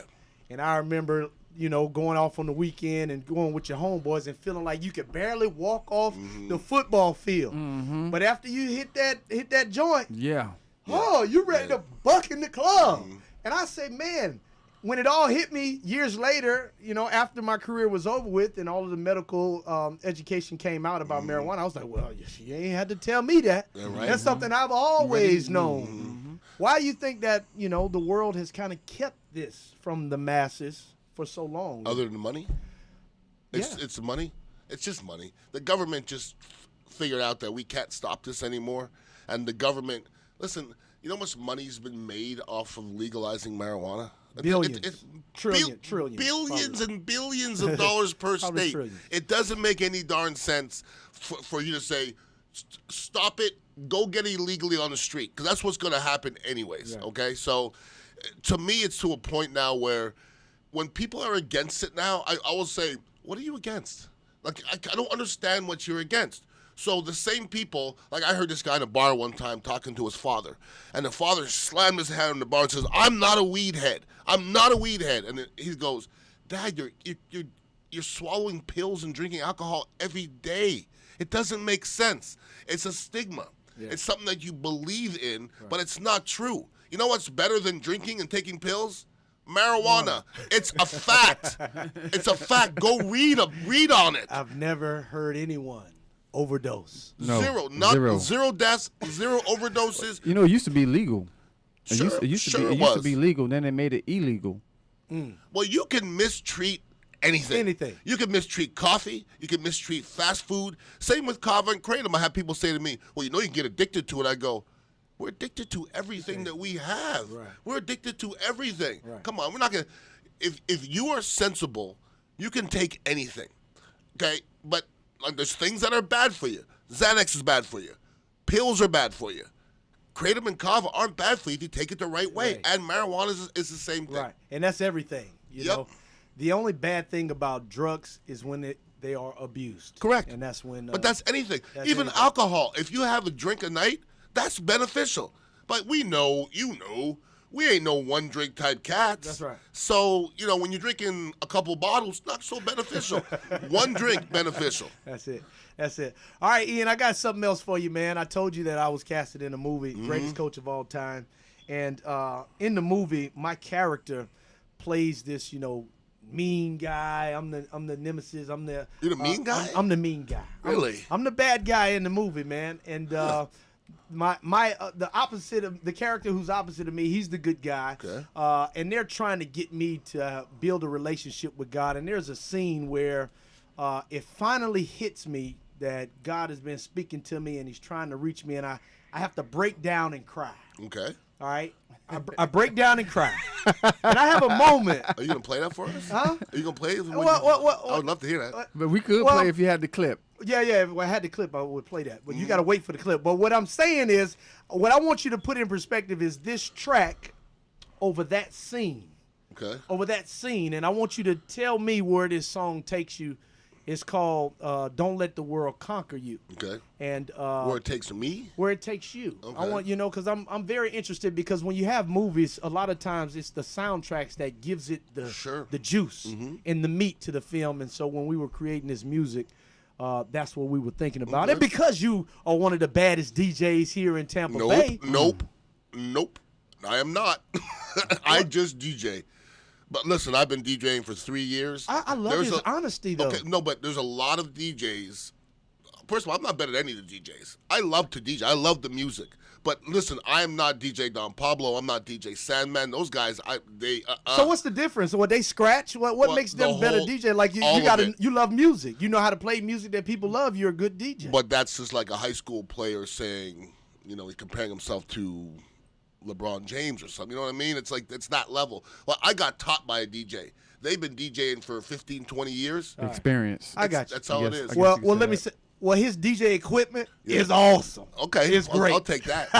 and I remember going off on the weekend and going with your homeboys and feeling like you could barely walk off the football field. But after you hit that joint, you ready to buck in the club. And I say, man, when it all hit me years later, after my career was over with and all of the medical education came out about marijuana, I was like, well, you ain't had to tell me that. That's something I've always known. Why do you think that, the world has kind of kept this from the masses for so long? Other than money? It's money. It's just money. The government just figured out that we can't stop this anymore. And the government, listen, you know how much money's been made off of legalizing marijuana? Billions. Trillions. Billions and billions of dollars per state. Trillions. It doesn't make any darn sense for you to say, stop it, go get it illegally on the street, because that's what's going to happen anyways, okay? So to me, it's to a point now where when people are against it now, I will say, what are you against? Like, I don't understand what you're against. So the same people, like I heard this guy in a bar one time talking to his father, and the father slammed his hand on the bar and says, I'm not a weed head. I'm not a weed head. And then he goes, Dad, you're swallowing pills and drinking alcohol every day. It doesn't make sense. It's a stigma. It's something that you believe in, but it's not true. You know what's better than drinking and taking pills? Marijuana. It's a fact. It's a fact. Go read on it. I've never heard anyone overdose. No, zero deaths, zero overdoses. It used to be legal. Sure, It used sure to be legal, then they made it illegal. Well, you can mistreat anything. You can mistreat coffee. You can mistreat fast food. Same with Kava and Kratom. I have people say to me, well, you know you can get addicted to it. I go, we're addicted to everything that we have. Right. We're addicted to everything. Right. Come on, we're not going to. If you are sensible, you can take anything. Okay? But like, there's things that are bad for you. Xanax is bad for you. Pills are bad for you. Kratom and Kava aren't bad for you if you take it the right way. Right. And marijuana is the same thing. Right, and that's everything. You know, the only bad thing about drugs is when they are abused. Correct. And that's when. But that's anything. that's Even anything. alcohol. If you have a drink a night, that's beneficial. But we know, we ain't no one drink type cats. That's right. So, when you're drinking a couple bottles, not so beneficial. One drink, beneficial. That's it. All right, Ian, I got something else for you, man. I told you that I was casted in a movie, Greatest Coach of All Time. And in the movie, my character plays this, mean guy. I'm the nemesis. You're the mean guy? I'm the mean guy. Really? I'm the bad guy in the movie, man. And the opposite of the character who's opposite of me, he's the good guy. Okay. And they're trying to get me to build a relationship with God. And there's a scene where it finally hits me that God has been speaking to me and he's trying to reach me, and I have to break down and cry. Okay. All right? I break down and cry. And I have a moment. Are you going to play that for us? Huh? Are you going to play it? What? I would love to hear that. But we could play if you had the clip. Yeah. If I had the clip, I would play that. But you got to wait for the clip. But what I'm saying is, what I want you to put in perspective is this track over that scene. Okay. Over that scene. And I want you to tell me where this song takes you. It's called Don't Let the World Conquer You. Okay. And where it takes me? Where it takes you. Okay. I want because I'm very interested, because when you have movies, a lot of times it's the soundtracks that gives it the juice and the meat to the film. And so when we were creating this music, that's what we were thinking about. Okay. And because you are one of the baddest DJs here in Tampa Bay. Nope. I am not. I just DJ. But listen, I've been DJing for 3 years. I love his honesty, though. Okay, no, but there's a lot of DJs. First of all, I'm not better than any of the DJs. I love to DJ. I love the music. But listen, I am not DJ Don Pablo. I'm not DJ Sandman. Those guys, So what's the difference? What they scratch? What makes them better DJ? Like you love music. You know how to play music that people love. You're a good DJ. But that's just like a high school player saying, he's comparing himself to LeBron James or something. You know what I mean? It's like, it's that level. Well, I got taught by a DJ. They've been DJing for 15, 20 years. Experience. I got you. That's all it is. Well, let me say. Well, his DJ equipment is awesome. Okay. It's great. I'll take that.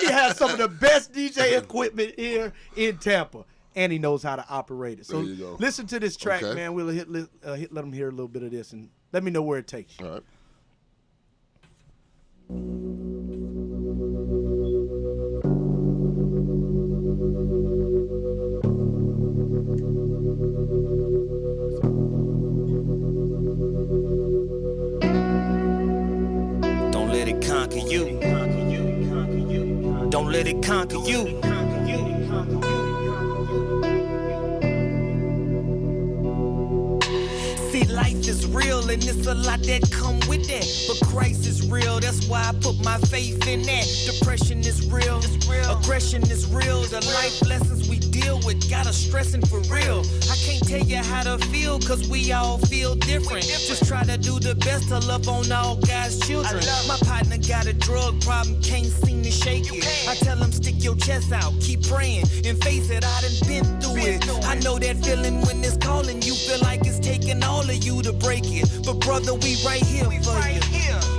He has some of the best DJ equipment here in Tampa, and he knows how to operate it. So there you go. Listen to this track, Okay. man. We'll let them hear a little bit of this, and let me know where it takes you. All right. Don't let it conquer you. Don't let it conquer you. See, life is real and it's a lot that come with that. But Christ is real, that's why I put my faith in that. Depression is real, aggression is real. The life lessons we deal with got us stressing for real. I can't tell you how to feel, cause we all feel different. Just try to do the best to love on all God's children. My partner got a drug problem, can't seem to shake it. I tell him stick your chest out, keep praying, and face it, I done been through it. I know that feeling when it's calling, you feel like it's taking all of you to break it. But brother, we right here for you.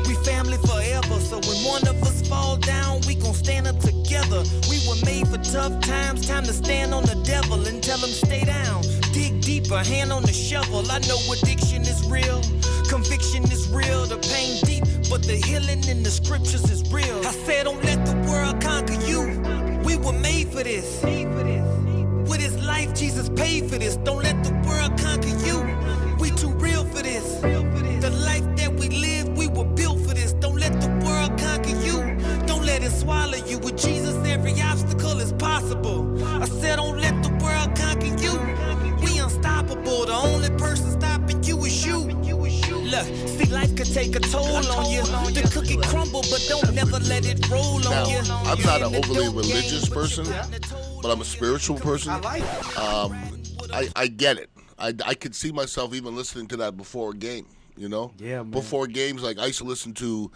We family forever, so when one of us fall down, we gon' stand up together. We were made for tough times, time to stand on the devil and tell him stay down. Dig deeper, hand on the shovel. I know addiction is real, conviction is real, the pain deep, but the healing in the scriptures is real. I said don't let the world conquer you. We were made for this. With his life, Jesus paid for this. Don't let the world conquer you. We too real for this. The life that we live, we were built for this. Don't let the world conquer you. Don't let it swallow you. With Jesus, every obstacle is possible. I said don't let the world conquer you. We unstoppable. The only person stopping you is you. Look, see, life could take a toll on you. The cookie crumble, but don't never let it roll on you. I'm not an overly religious person, but I'm a spiritual person. I like it. I get it. I could see myself even listening to that before a game, you know? Yeah, man. Before games, like I used to listen to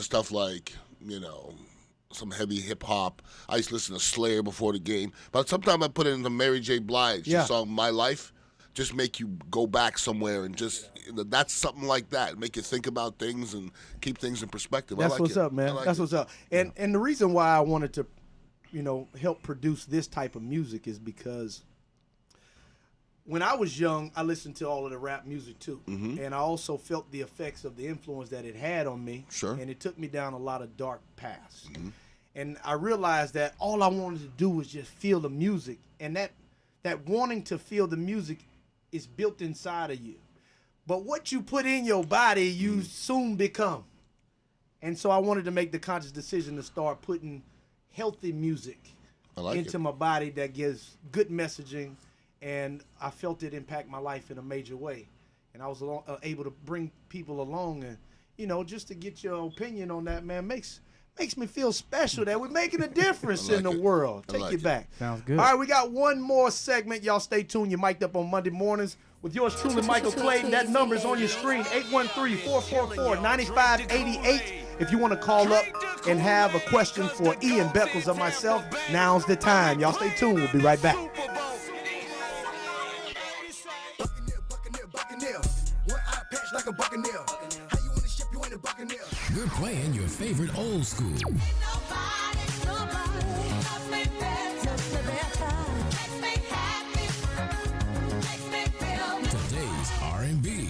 stuff like, you know, some heavy hip hop. I used to listen to Slayer before the game. But sometimes I put it into Mary J. Blige, the song My Life, just make you go back somewhere and just, that's something like that. Make you think about things and keep things in perspective. That's I like what's it. up, man. That's what's up. And the reason why I wanted to, you know, help produce this type of music is because when I was young, I listened to all of the rap music too. Mm-hmm. And I also felt the effects of the influence that it had on me. Sure. And it took me down a lot of dark paths. Mm-hmm. And I realized that all I wanted to do was just feel the music. And that wanting to feel the music is built inside of you. But what you put in your body, you soon become. And so I wanted to make the conscious decision to start putting healthy music into my body that gives good messaging. And I felt it impact my life in a major way. And I was able to bring people along and, you know, just to get your opinion on that, man, makes me feel special that we're making a difference in the world. Take you back. Sounds good. All right, we got one more segment. Y'all stay tuned. You're mic'd up on Monday mornings with yours truly, Michael Clayton. That number's on your screen, 813-444-9588. If you want to call up and have a question for Ian Beckles or myself, now's the time. Y'all stay tuned. We'll be right back. Buccaneer. One eye patch like a Buccaneer. How you wanna ship you in a Buccaneer? We're playing your favorite old school. Today's R&B.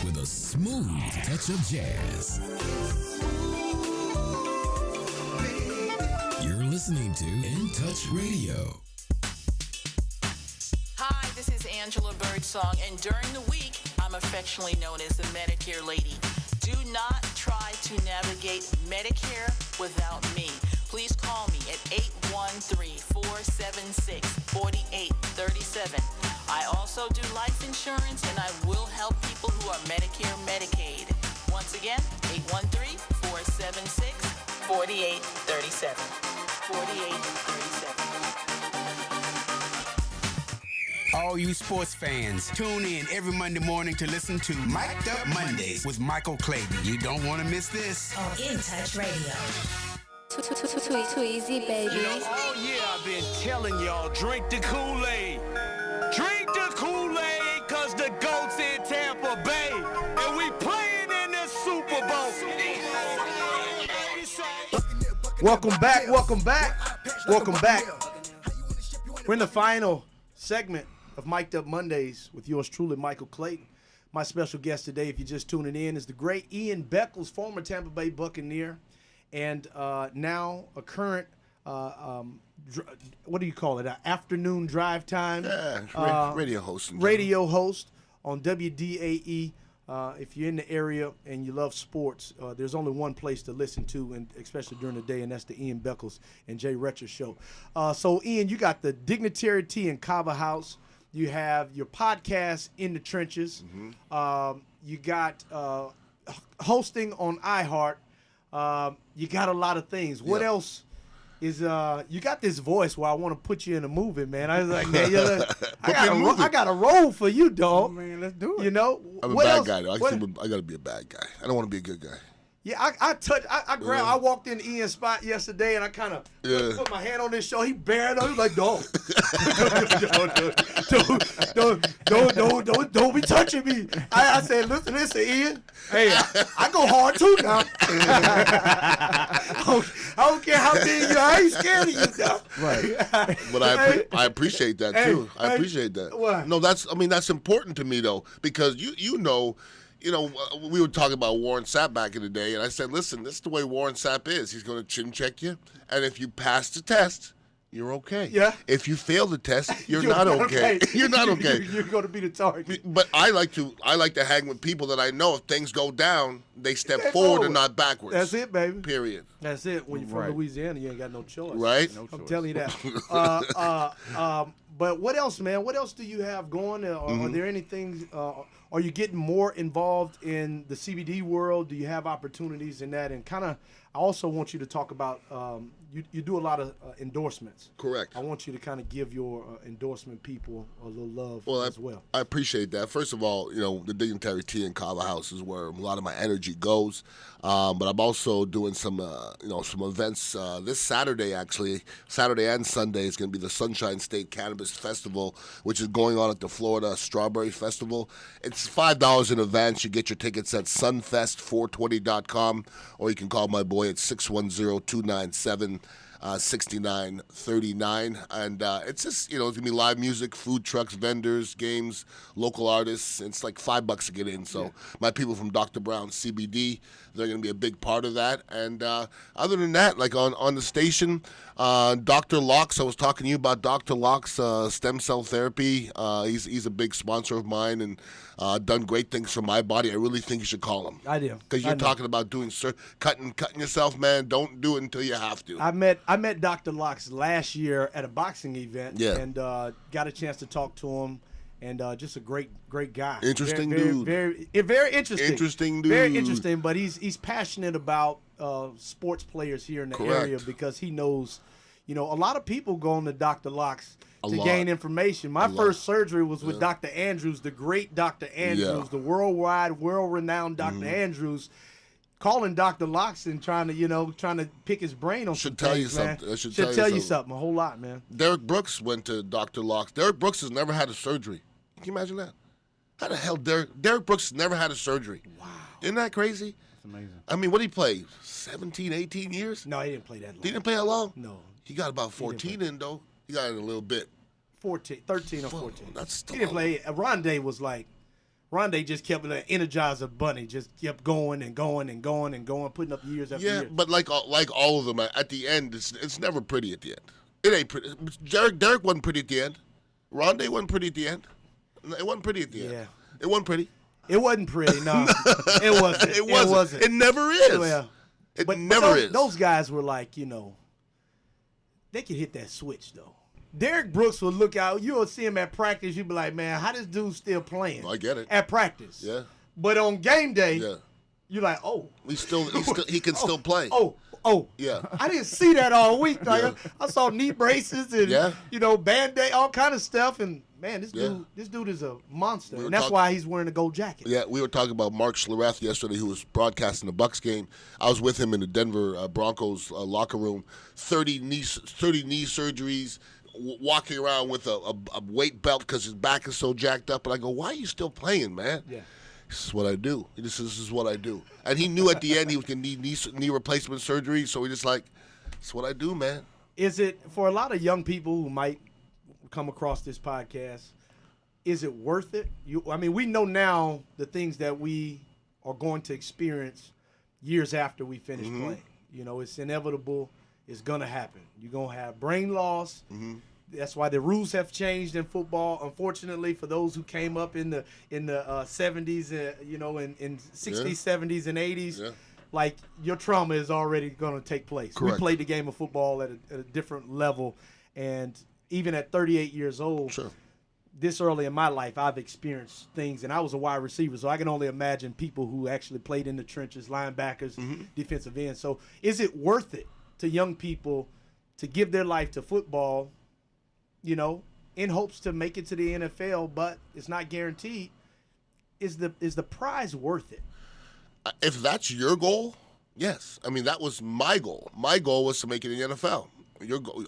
With a smooth touch of jazz. You're listening to In Touch Radio. Hi, this is Angela Birdsong, and during the week, I'm affectionately known as the Medicare lady. Do not try to navigate Medicare without me. Please call me at 813-476-4837. I also do life insurance, and I will help people who are Medicare, Medicaid. Once again, 813-476-4837. 4837. All you sports fans, tune in every Monday morning to listen to Mic'd Up Mondays with Michael Clayton. You don't want to miss this. On In Touch Radio. Too easy, baby. Oh yeah, I've been telling y'all, drink the Kool-Aid. Drink the Kool-Aid, cause the GOAT's in Tampa Bay. And we playing in the Super Bowl. Welcome back. We're in the final segment of Mic'd Up Mondays with yours truly, Michael Clayton. My special guest today, if you're just tuning in, is the great Ian Beckles, former Tampa Bay Buccaneer, and now a current, what do you call it, afternoon drive time? Radio host. Radio host on WDAE. If you're in the area and you love sports, there's only one place to listen to, and especially during the day, and that's the Ian Beckles and Jay Retcher show. So, Ian, you got the Dignitary Tea in Kava House. You have your podcast, In the Trenches. Mm-hmm. You got hosting on iHeart. You got a lot of things. What else is you got this voice where I want to put you in a movie, man. I was like, man, I got a role for you, dog. Man, let's do it. You know, I'm a bad guy, though. I got to be a bad guy. I don't want to be a good guy. Yeah, I walked in Ian's spot yesterday and I kind of put my hand on his shoulder. He bared up. He was like, dog, don't be touching me. I said, listen, Ian. Hey, I go hard too now. I don't care how big you are. I ain't scared of you now. Right. But I appreciate that too. I appreciate that. What? No, that's important to me though, because you know, we were talking about Warren Sapp back in the day, and I said, listen, this is the way Warren Sapp is. He's going to chin check you, and if you pass the test, you're okay. Yeah. If you fail the test, you're not okay. You're not okay. You're going to be the target. But I like to hang with people that I know if things go down, they step forward and not backwards. That's it, baby. Period. That's it. When you're from Louisiana, you ain't got no choice. Right? I'm telling you that. But what else, man? What else do you have going? Are there anything? Are you getting more involved in the CBD world? Do you have opportunities in that? And kind of, I also want you to talk about. You do a lot of endorsements. Correct. I want you to kind of give your endorsement people a little love as well. I appreciate that. First of all, the Dignitary Tea and Kava House is where a lot of my energy goes. But I'm also doing some events this Saturday, actually. Saturday and Sunday is going to be the Sunshine State Cannabis Festival, which is going on at the Florida Strawberry Festival. It's $5 in advance. You get your tickets at sunfest420.com, or you can call my boy at 610-297 6939, and it's just it's gonna be live music, food trucks, vendors, games, local artists. It's like $5 to get in. So my people from Dr. Brown CBD, they're gonna be a big part of that. And other than that, like on the station, Dr. Locks. I was talking to you about Dr. Locks stem cell therapy. He's a big sponsor of mine and done great things for my body. I really think you should call him. I do. Because you're talking about doing cutting yourself, man. Don't do it until you have to. I met Dr. Locks last year at a boxing event, and got a chance to talk to him, and just a great guy. Interesting dude. Very interesting. Interesting dude. Very interesting, but he's passionate about sports players here in the area because he knows, a lot of people go on to Dr. Locks to gain information. My first surgery was with Dr. Andrews, the great Dr. Andrews, the world-renowned Dr. Andrews. Calling Dr. Locks and trying to pick his brain on should some tell things, you man. something. Should tell you something a whole lot, man. Derek Brooks went to Dr. Locks. Derek Brooks has never had a surgery. Can you imagine that? How the hell Derek Brooks has never had a surgery? Wow. Isn't that crazy? That's amazing. I mean, what did he play? 17, 18 years? No, he didn't play that long. He didn't play that long? No. He got about 14 in, though. He got in a little bit. 13 or 14. That's still he didn't play. Rondé was like, Rondé just kept an Energizer bunny, just kept going and going and going and going, putting up years after years. Yeah, but like all of them, at the end, it's never pretty at the end. It ain't pretty. Derek wasn't pretty at the end. Rondé wasn't pretty at the end. It wasn't pretty at the end. Yeah. It wasn't pretty. It wasn't pretty, no. It wasn't. It wasn't. It never is. Well, it never is. Those guys were like, they could hit that switch, though. Derek Brooks will look out. You'll see him at practice. You'll be like, man, how this dude still playing? I get it. At practice. Yeah. But on game day, you're like, oh. He can still play. Oh. Yeah. I didn't see that all week. Like, I saw knee braces and, Band-Aid, all kind of stuff. And, man, this dude is a monster. And that's why he's wearing a gold jacket. Yeah, we were talking about Mark Schlereth yesterday, who was broadcasting the Bucs game. I was with him in the Denver Broncos locker room. 30 knee surgeries. Walking around with a weight belt because his back is so jacked up. And I go, why are you still playing, man? Yeah. This is what I do. This is what I do. And he knew at the end he was going to need knee replacement surgery. So he just like, it's what I do, man. Is it, for a lot of young people who might come across this podcast, is it worth it? We know now the things that we are going to experience years after we finish playing. It's inevitable. It's going to happen. You're going to have brain loss. Mm-hmm. That's why the rules have changed in football. Unfortunately, for those who came up in the 70s, in 60s, 70s, and 80s, like your trauma is already going to take place. Correct. We played the game of football at a different level. And even at 38 years old, this early in my life, I've experienced things. And I was a wide receiver, so I can only imagine people who actually played in the trenches, linebackers, defensive ends. So is it worth it to young people to give their life to football, in hopes to make it to the NFL, but it's not guaranteed? Is the prize worth it? If that's your goal, yes. That was my goal. My goal was to make it in the NFL.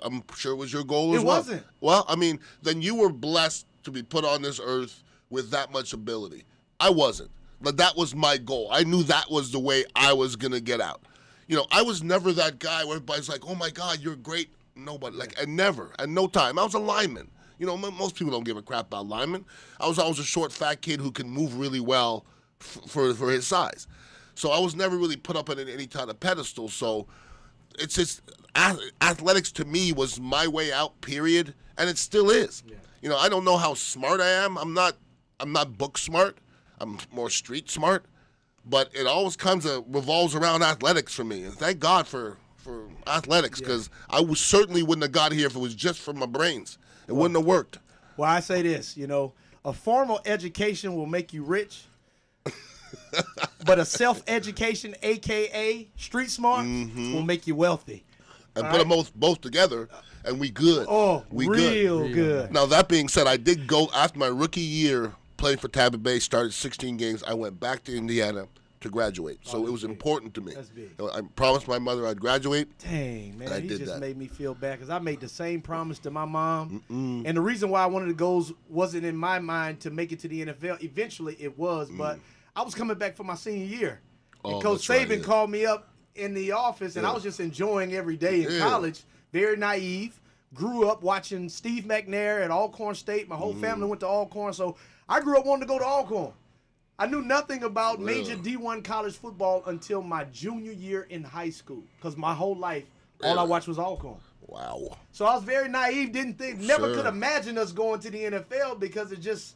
I'm sure it was your goal as well. It wasn't. Well, then you were blessed to be put on this earth with that much ability. I wasn't. But that was my goal. I knew that was the way I was going to get out. I was never that guy where everybody's like, oh, my God, you're great. Nobody. At no time. I was a lineman. Most people don't give a crap about linemen. I was always a short, fat kid who can move really well for his size. So I was never really put up on any kind of pedestal. So it's just athletics to me was my way out, period, and it still is. Yeah. You know, I don't know how smart I am. I'm not book smart. I'm more street smart. But it always revolves around athletics for me. And thank God for athletics, because I certainly wouldn't have got here if it was just for my brains. It wouldn't have worked. Well, I say this, you know, a formal education will make you rich, but a self-education, a.k.a. street smart, will make you wealthy. And put them both together, and we good. Oh, we real good. Now, that being said, I did go, after my rookie year playing for Tampa Bay, started 16 games, I went back to Indiana to graduate. So it was important to me. That's big. I promised my mother I'd graduate. Dang, man, and he did just that. made me feel bad because I made the same promise to my mom. And the reason why I wanted to go wasn't in my mind to make it to the NFL. Eventually it was, but I was coming back for my senior year. And Coach Saban called me up in the office, and I was just enjoying every day in college. Very naive. Grew up watching Steve McNair at Alcorn State. My whole family went to Alcorn, so I grew up wanting to go to Alcorn. I knew nothing about major D1 college football until my junior year in high school, because my whole life, all I watched was Alcorn. Wow. So I was very naive, never could imagine us going to the NFL, because it just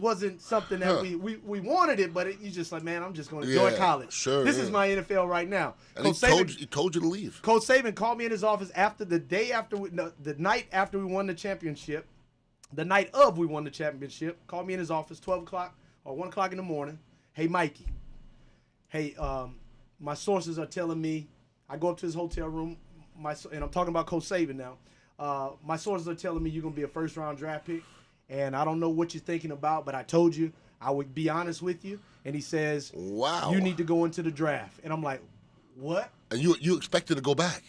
wasn't something that we wanted it, but you just like, man, I'm just going to enjoy college. Sure. This is my NFL right now. And he told you to leave. Coach Saban called me in his office the night after we won the championship. The night of we won the championship, called me in his office, 12 o'clock or 1 o'clock in the morning. Hey, Mikey. Hey, my sources are telling me, I go up to his hotel room, and I'm talking about Coach Saban now. My sources are telling me you're going to be a first-round draft pick, and I don't know what you're thinking about, but I told you I would be honest with you. And he says, wow, you need to go into the draft. And I'm like, what? And you expected to go back?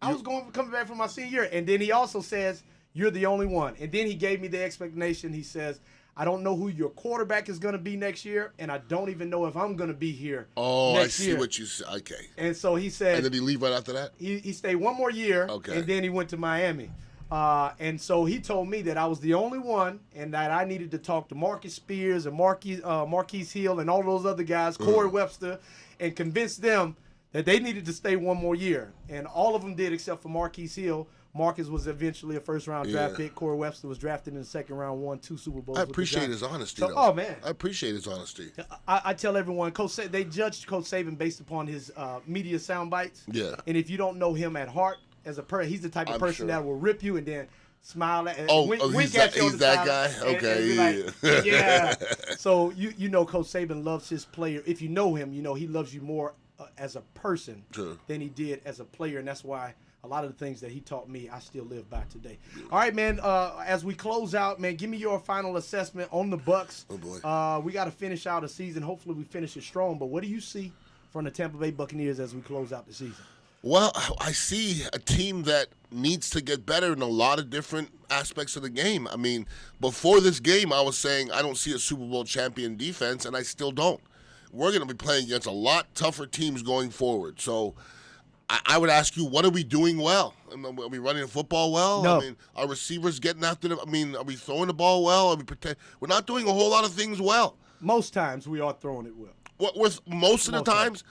I was coming back from my senior year. And then he also says, you're the only one. And then he gave me the explanation. He says, I don't know who your quarterback is going to be next year, and I don't even know if I'm going to be here next year. I see what you said. Okay. And so he said. And did he leave right after that? He stayed one more year, and then he went to Miami. And so he told me that I was the only one, and that I needed to talk to Marcus Spears and Marquise Hill and all those other guys, Corey Webster, and convince them that they needed to stay one more year. And all of them did except for Marquise Hill. Marcus was eventually a first-round draft pick. Corey Webster was drafted in the second round, won 2 Super Bowls. I appreciate his honesty, though. Oh, man. I appreciate his honesty. I tell everyone, they judged Coach Saban based upon his media sound bites. Yeah. And if you don't know him at heart as a person, he's the type of person that will rip you and then smile at wink at you. He's that guy? Okay. And be like, yeah. So you know Coach Saban loves his player. If you know him, you know he loves you more as a person than he did as a player, and that's why a lot of the things that he taught me, I still live by today. All right, man, as we close out, man, give me your final assessment on the Bucks. Oh, boy. We got to finish out a season. Hopefully we finish it strong, but what do you see from the Tampa Bay Buccaneers as we close out the season? Well, I see a team that needs to get better in a lot of different aspects of the game. I mean, before this game, I was saying I don't see a Super Bowl champion defense, and I still don't. We're going to be playing against a lot tougher teams going forward. So I would ask you, what are we doing well? Are we running the football well? No. I mean, are receivers getting after them? I mean, are we throwing the ball well? We're not doing a whole lot of things well. Most times we are throwing it well. Most of the times.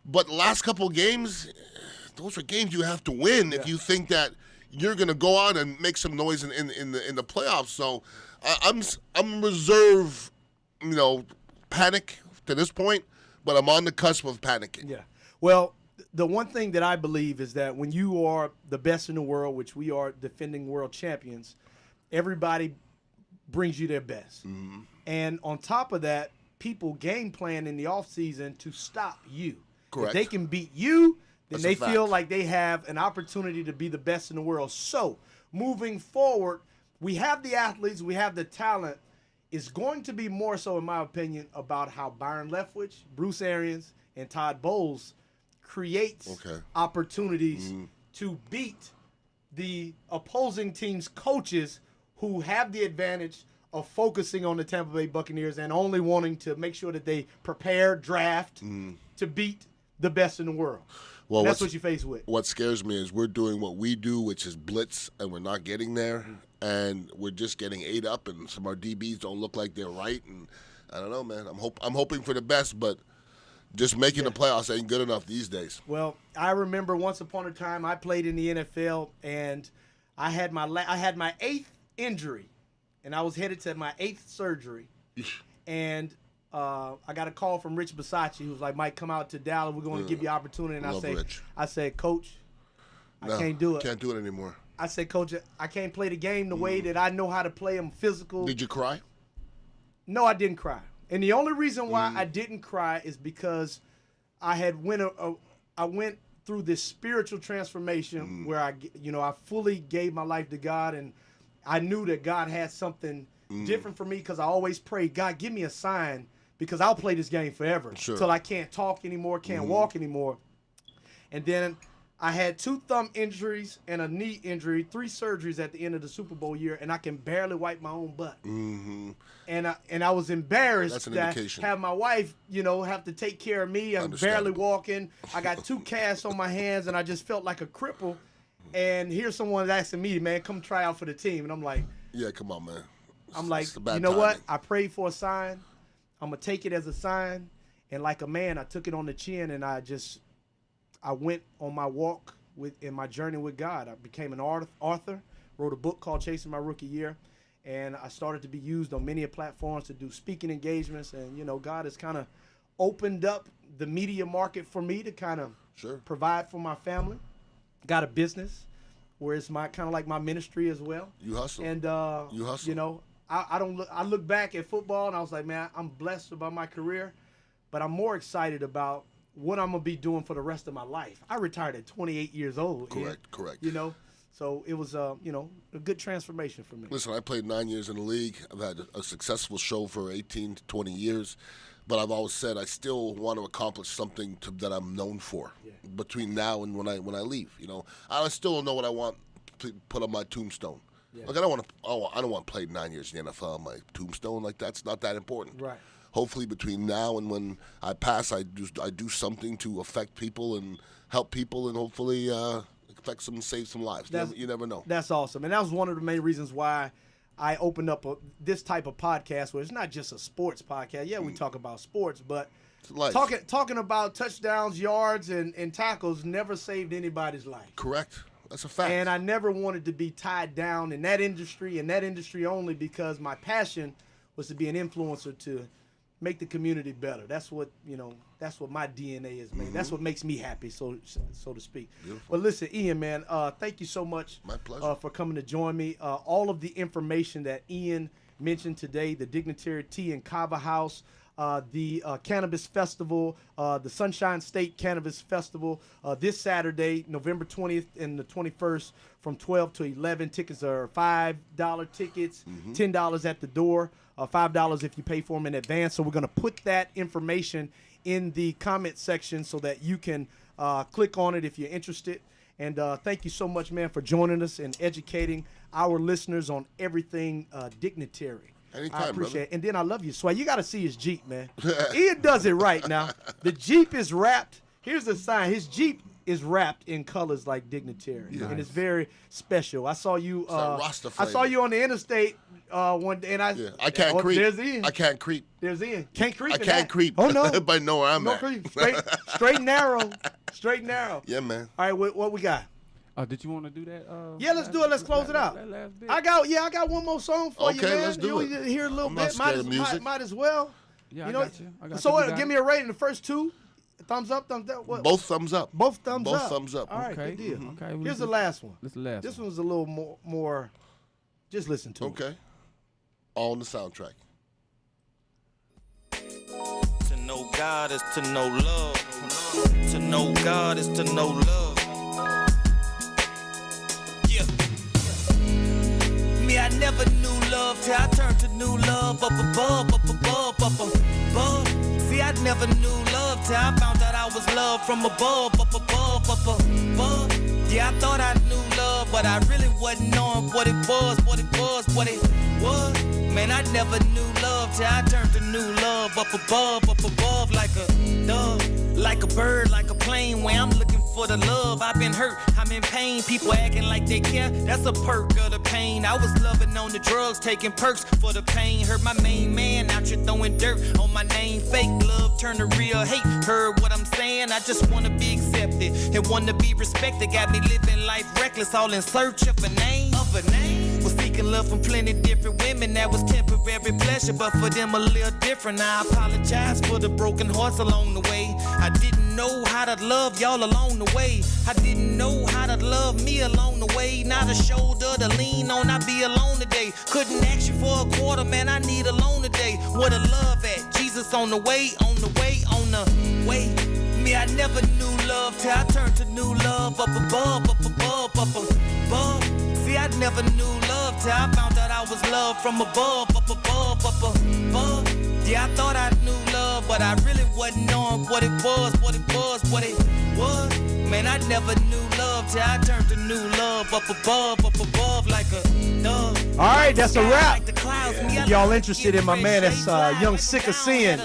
But the last couple of games, those are games you have to win if you think that you're going to go out and make some noise in the playoffs. So I'm reserve, panic to this point, but I'm on the cusp of panicking. Yeah. Well, the one thing that I believe is that when you are the best in the world, which we are defending world champions, everybody brings you their best. Mm-hmm. And on top of that, people game plan in the offseason to stop you. Correct. If they can beat you, then That's they a fact. feel like they have an opportunity to be the best in the world. So moving forward, we have the athletes, we have the talent. It's going to be more so, in my opinion, about how Byron Leftwich, Bruce Arians, and Todd Bowles creates opportunities to beat the opposing team's coaches who have the advantage of focusing on the Tampa Bay Buccaneers and only wanting to make sure that they prepare, draft to beat the best in the world. Well, that's what you face with. What scares me is we're doing what we do, which is blitz, and we're not getting there. And we're just getting ate up, and some of our DBs don't look like they're right. And I don't know, man. I'm hoping for the best, but Just making the playoffs ain't good enough these days. Well, I remember once upon a time I played in the NFL, and I had my 8th injury, and I was headed to my 8th surgery, and I got a call from Rich Bisacci, who was like, "Mike, come out to Dallas. We're going to give you opportunity." And I said, "Coach, I can't do it. Can't do it anymore." I said, "Coach, I can't play the game the way that I know how to play them physical." Did you cry? No, I didn't cry. And the only reason why I didn't cry is because I had I went through this spiritual transformation where I fully gave my life to God, and I knew that God had something different for me, because I always prayed, God, give me a sign, because I'll play this game forever till I can't talk anymore, can't walk anymore. And then I had 2 thumb injuries and a knee injury, 3 surgeries at the end of the Super Bowl year, and I can barely wipe my own butt. And I was embarrassed that have my wife, have to take care of me. I'm barely walking. I got 2 casts on my hands, and I just felt like a cripple. And here's someone asking me, man, come try out for the team. And I'm like, yeah, come on, man. I'm like, you know what? I prayed for a sign. I'm going to take it as a sign. And like a man, I took it on the chin, and I went on my walk in my journey with God. I became an author, wrote a book called Chasing My Rookie Year, and I started to be used on many platforms to do speaking engagements. And, God has kind of opened up the media market for me to kind of provide for my family. Got a business where it's my kind of like my ministry as well. You hustle. And, you hustle. I look back at football, and I was like, man, I'm blessed about my career, but I'm more excited about what I'm going to be doing for the rest of my life. I retired at 28 years old. Correct. So it was, a good transformation for me. Listen, I played 9 years in the league. I've had a successful show for 18 to 20 years. But I've always said I still want to accomplish something that I'm known for between now and when I leave. I still don't know what I want to put on my tombstone. Yeah. Like I don't want to play 9 years in the NFL on my tombstone. Like that's not that important. Right. Hopefully between now and when I pass, I do something to affect people and help people, and hopefully save some lives. You never know. That's awesome, and that was one of the main reasons why I opened up this type of podcast, where it's not just a sports podcast. Yeah, we talk about sports, but talking about touchdowns, yards, and tackles never saved anybody's life. Correct. That's a fact. And I never wanted to be tied down in that industry and that industry only, because my passion was to be an influencer to make the community better. That's what that's what my DNA is, man. That's what makes me happy, so to speak. Beautiful. But listen, Ian, man, thank you so much. My pleasure. For coming to join me. All of the information that Ian mentioned today, the Dignitary Tea and Kava House, the Cannabis Festival, the Sunshine State Cannabis Festival, this Saturday, November 20th and the 21st, from 12 to 11. Tickets are $5 tickets, $10 at the door, $5 if you pay for them in advance. So we're going to put that information in the comment section so that you can click on it if you're interested. And thank you so much, man, for joining us and educating our listeners on everything dignitary. Anytime, I appreciate brother. it. And then I love you, Sway. You got to see his Jeep, man. Ian does it right now. The Jeep is wrapped. Here's the sign. His Jeep is wrapped in colors like dignitary, and it's very special. I saw you. I saw you on the interstate one day, and I can't creep. There's Ian. I can't creep. There's Ian. Can't creep. I can't creep. Oh no! But know where I'm no at. Creep. Straight narrow. Straight narrow. Yeah, man. All right, what we got? Did you want to do that? Yeah, let's do it. Let's close it out. That last bit? I got one more song for you, man. Okay, let's do it. You hear a little I'm not bit. scared of music. Might as well. Yeah, I got you. So give me a rating. The first 2, thumbs up, thumbs down. What? Both thumbs up. Both thumbs up. Both thumbs up. All right, Okay. good deal. Okay. Here's the last one. This is the last. This one's a little more. Just listen to it. Okay. All on the soundtrack. To know God is to know love. To know God is to know love. Yeah. Me, I never knew love till I turned to new love up above. See, I never knew love till I found out I was loved from above. Yeah, I thought I knew love, but I really wasn't knowing what it was. Man, I never knew love till I turned to new love up above, like a dove, like a bird, like a plane. Where I'm looking for for the love. I've been hurt, I'm in pain. People acting like they care, that's a perk of the pain. I was loving on the drugs, taking perks for the pain. Heard my main man out here throwing dirt on my name. Fake love turned to real hate. Heard what I'm saying? I just wanna be accepted and wanna be respected. Got me living life reckless, all in search of a name. Was seeking love from plenty different women. That was temporary pleasure, but for them a little different. I apologize for the broken hearts along the way. I didn't know how to love y'all along the way. I didn't know how to love me along the way. Not a shoulder to lean on, I be alone today. Couldn't ask you for a quarter, man, I need a loan today. Where the love at? Jesus on the way, on the way, on the way. Me, I never knew love till I turned to new love up above, up above, up above. See, I never knew love till I found out I was loved from above, up above, up above. Yeah, I thought I knew love, but I really wasn't knowing what it was, what it was, what it was. Man, I never knew love till I turned to new love up above, like a dove. All right, that's a wrap. Yeah. If y'all interested in my man, that's Young Sick of Sin,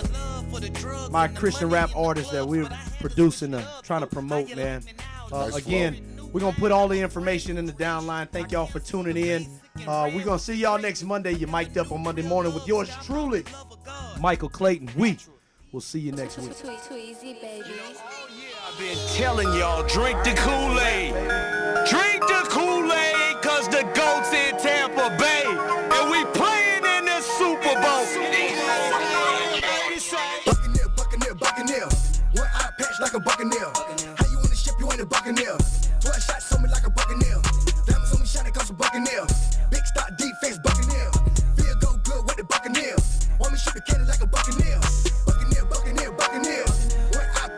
my Christian rap artist that we're producing, trying to promote, man. Again, we're going to put all the information in the downline. Thank y'all for tuning in. We're going to see y'all next Monday. You're mic'd up on Monday morning with yours truly, Michael Clayton. We will see you next week. Too easy, baby. I've been telling y'all, drink the Kool-Aid. Drink the Kool-Aid, cause the GOAT's in Tampa Bay. And we playing in the Super Bowl. Buccaneer, Buccaneer, Buccaneer. One eye patch like a Buccaneer. How you on the ship, you ain't a Buccaneer. 12 shots on me like a Buccaneer. Diamonds on me shining cause a Buccaneer. Big stock defense,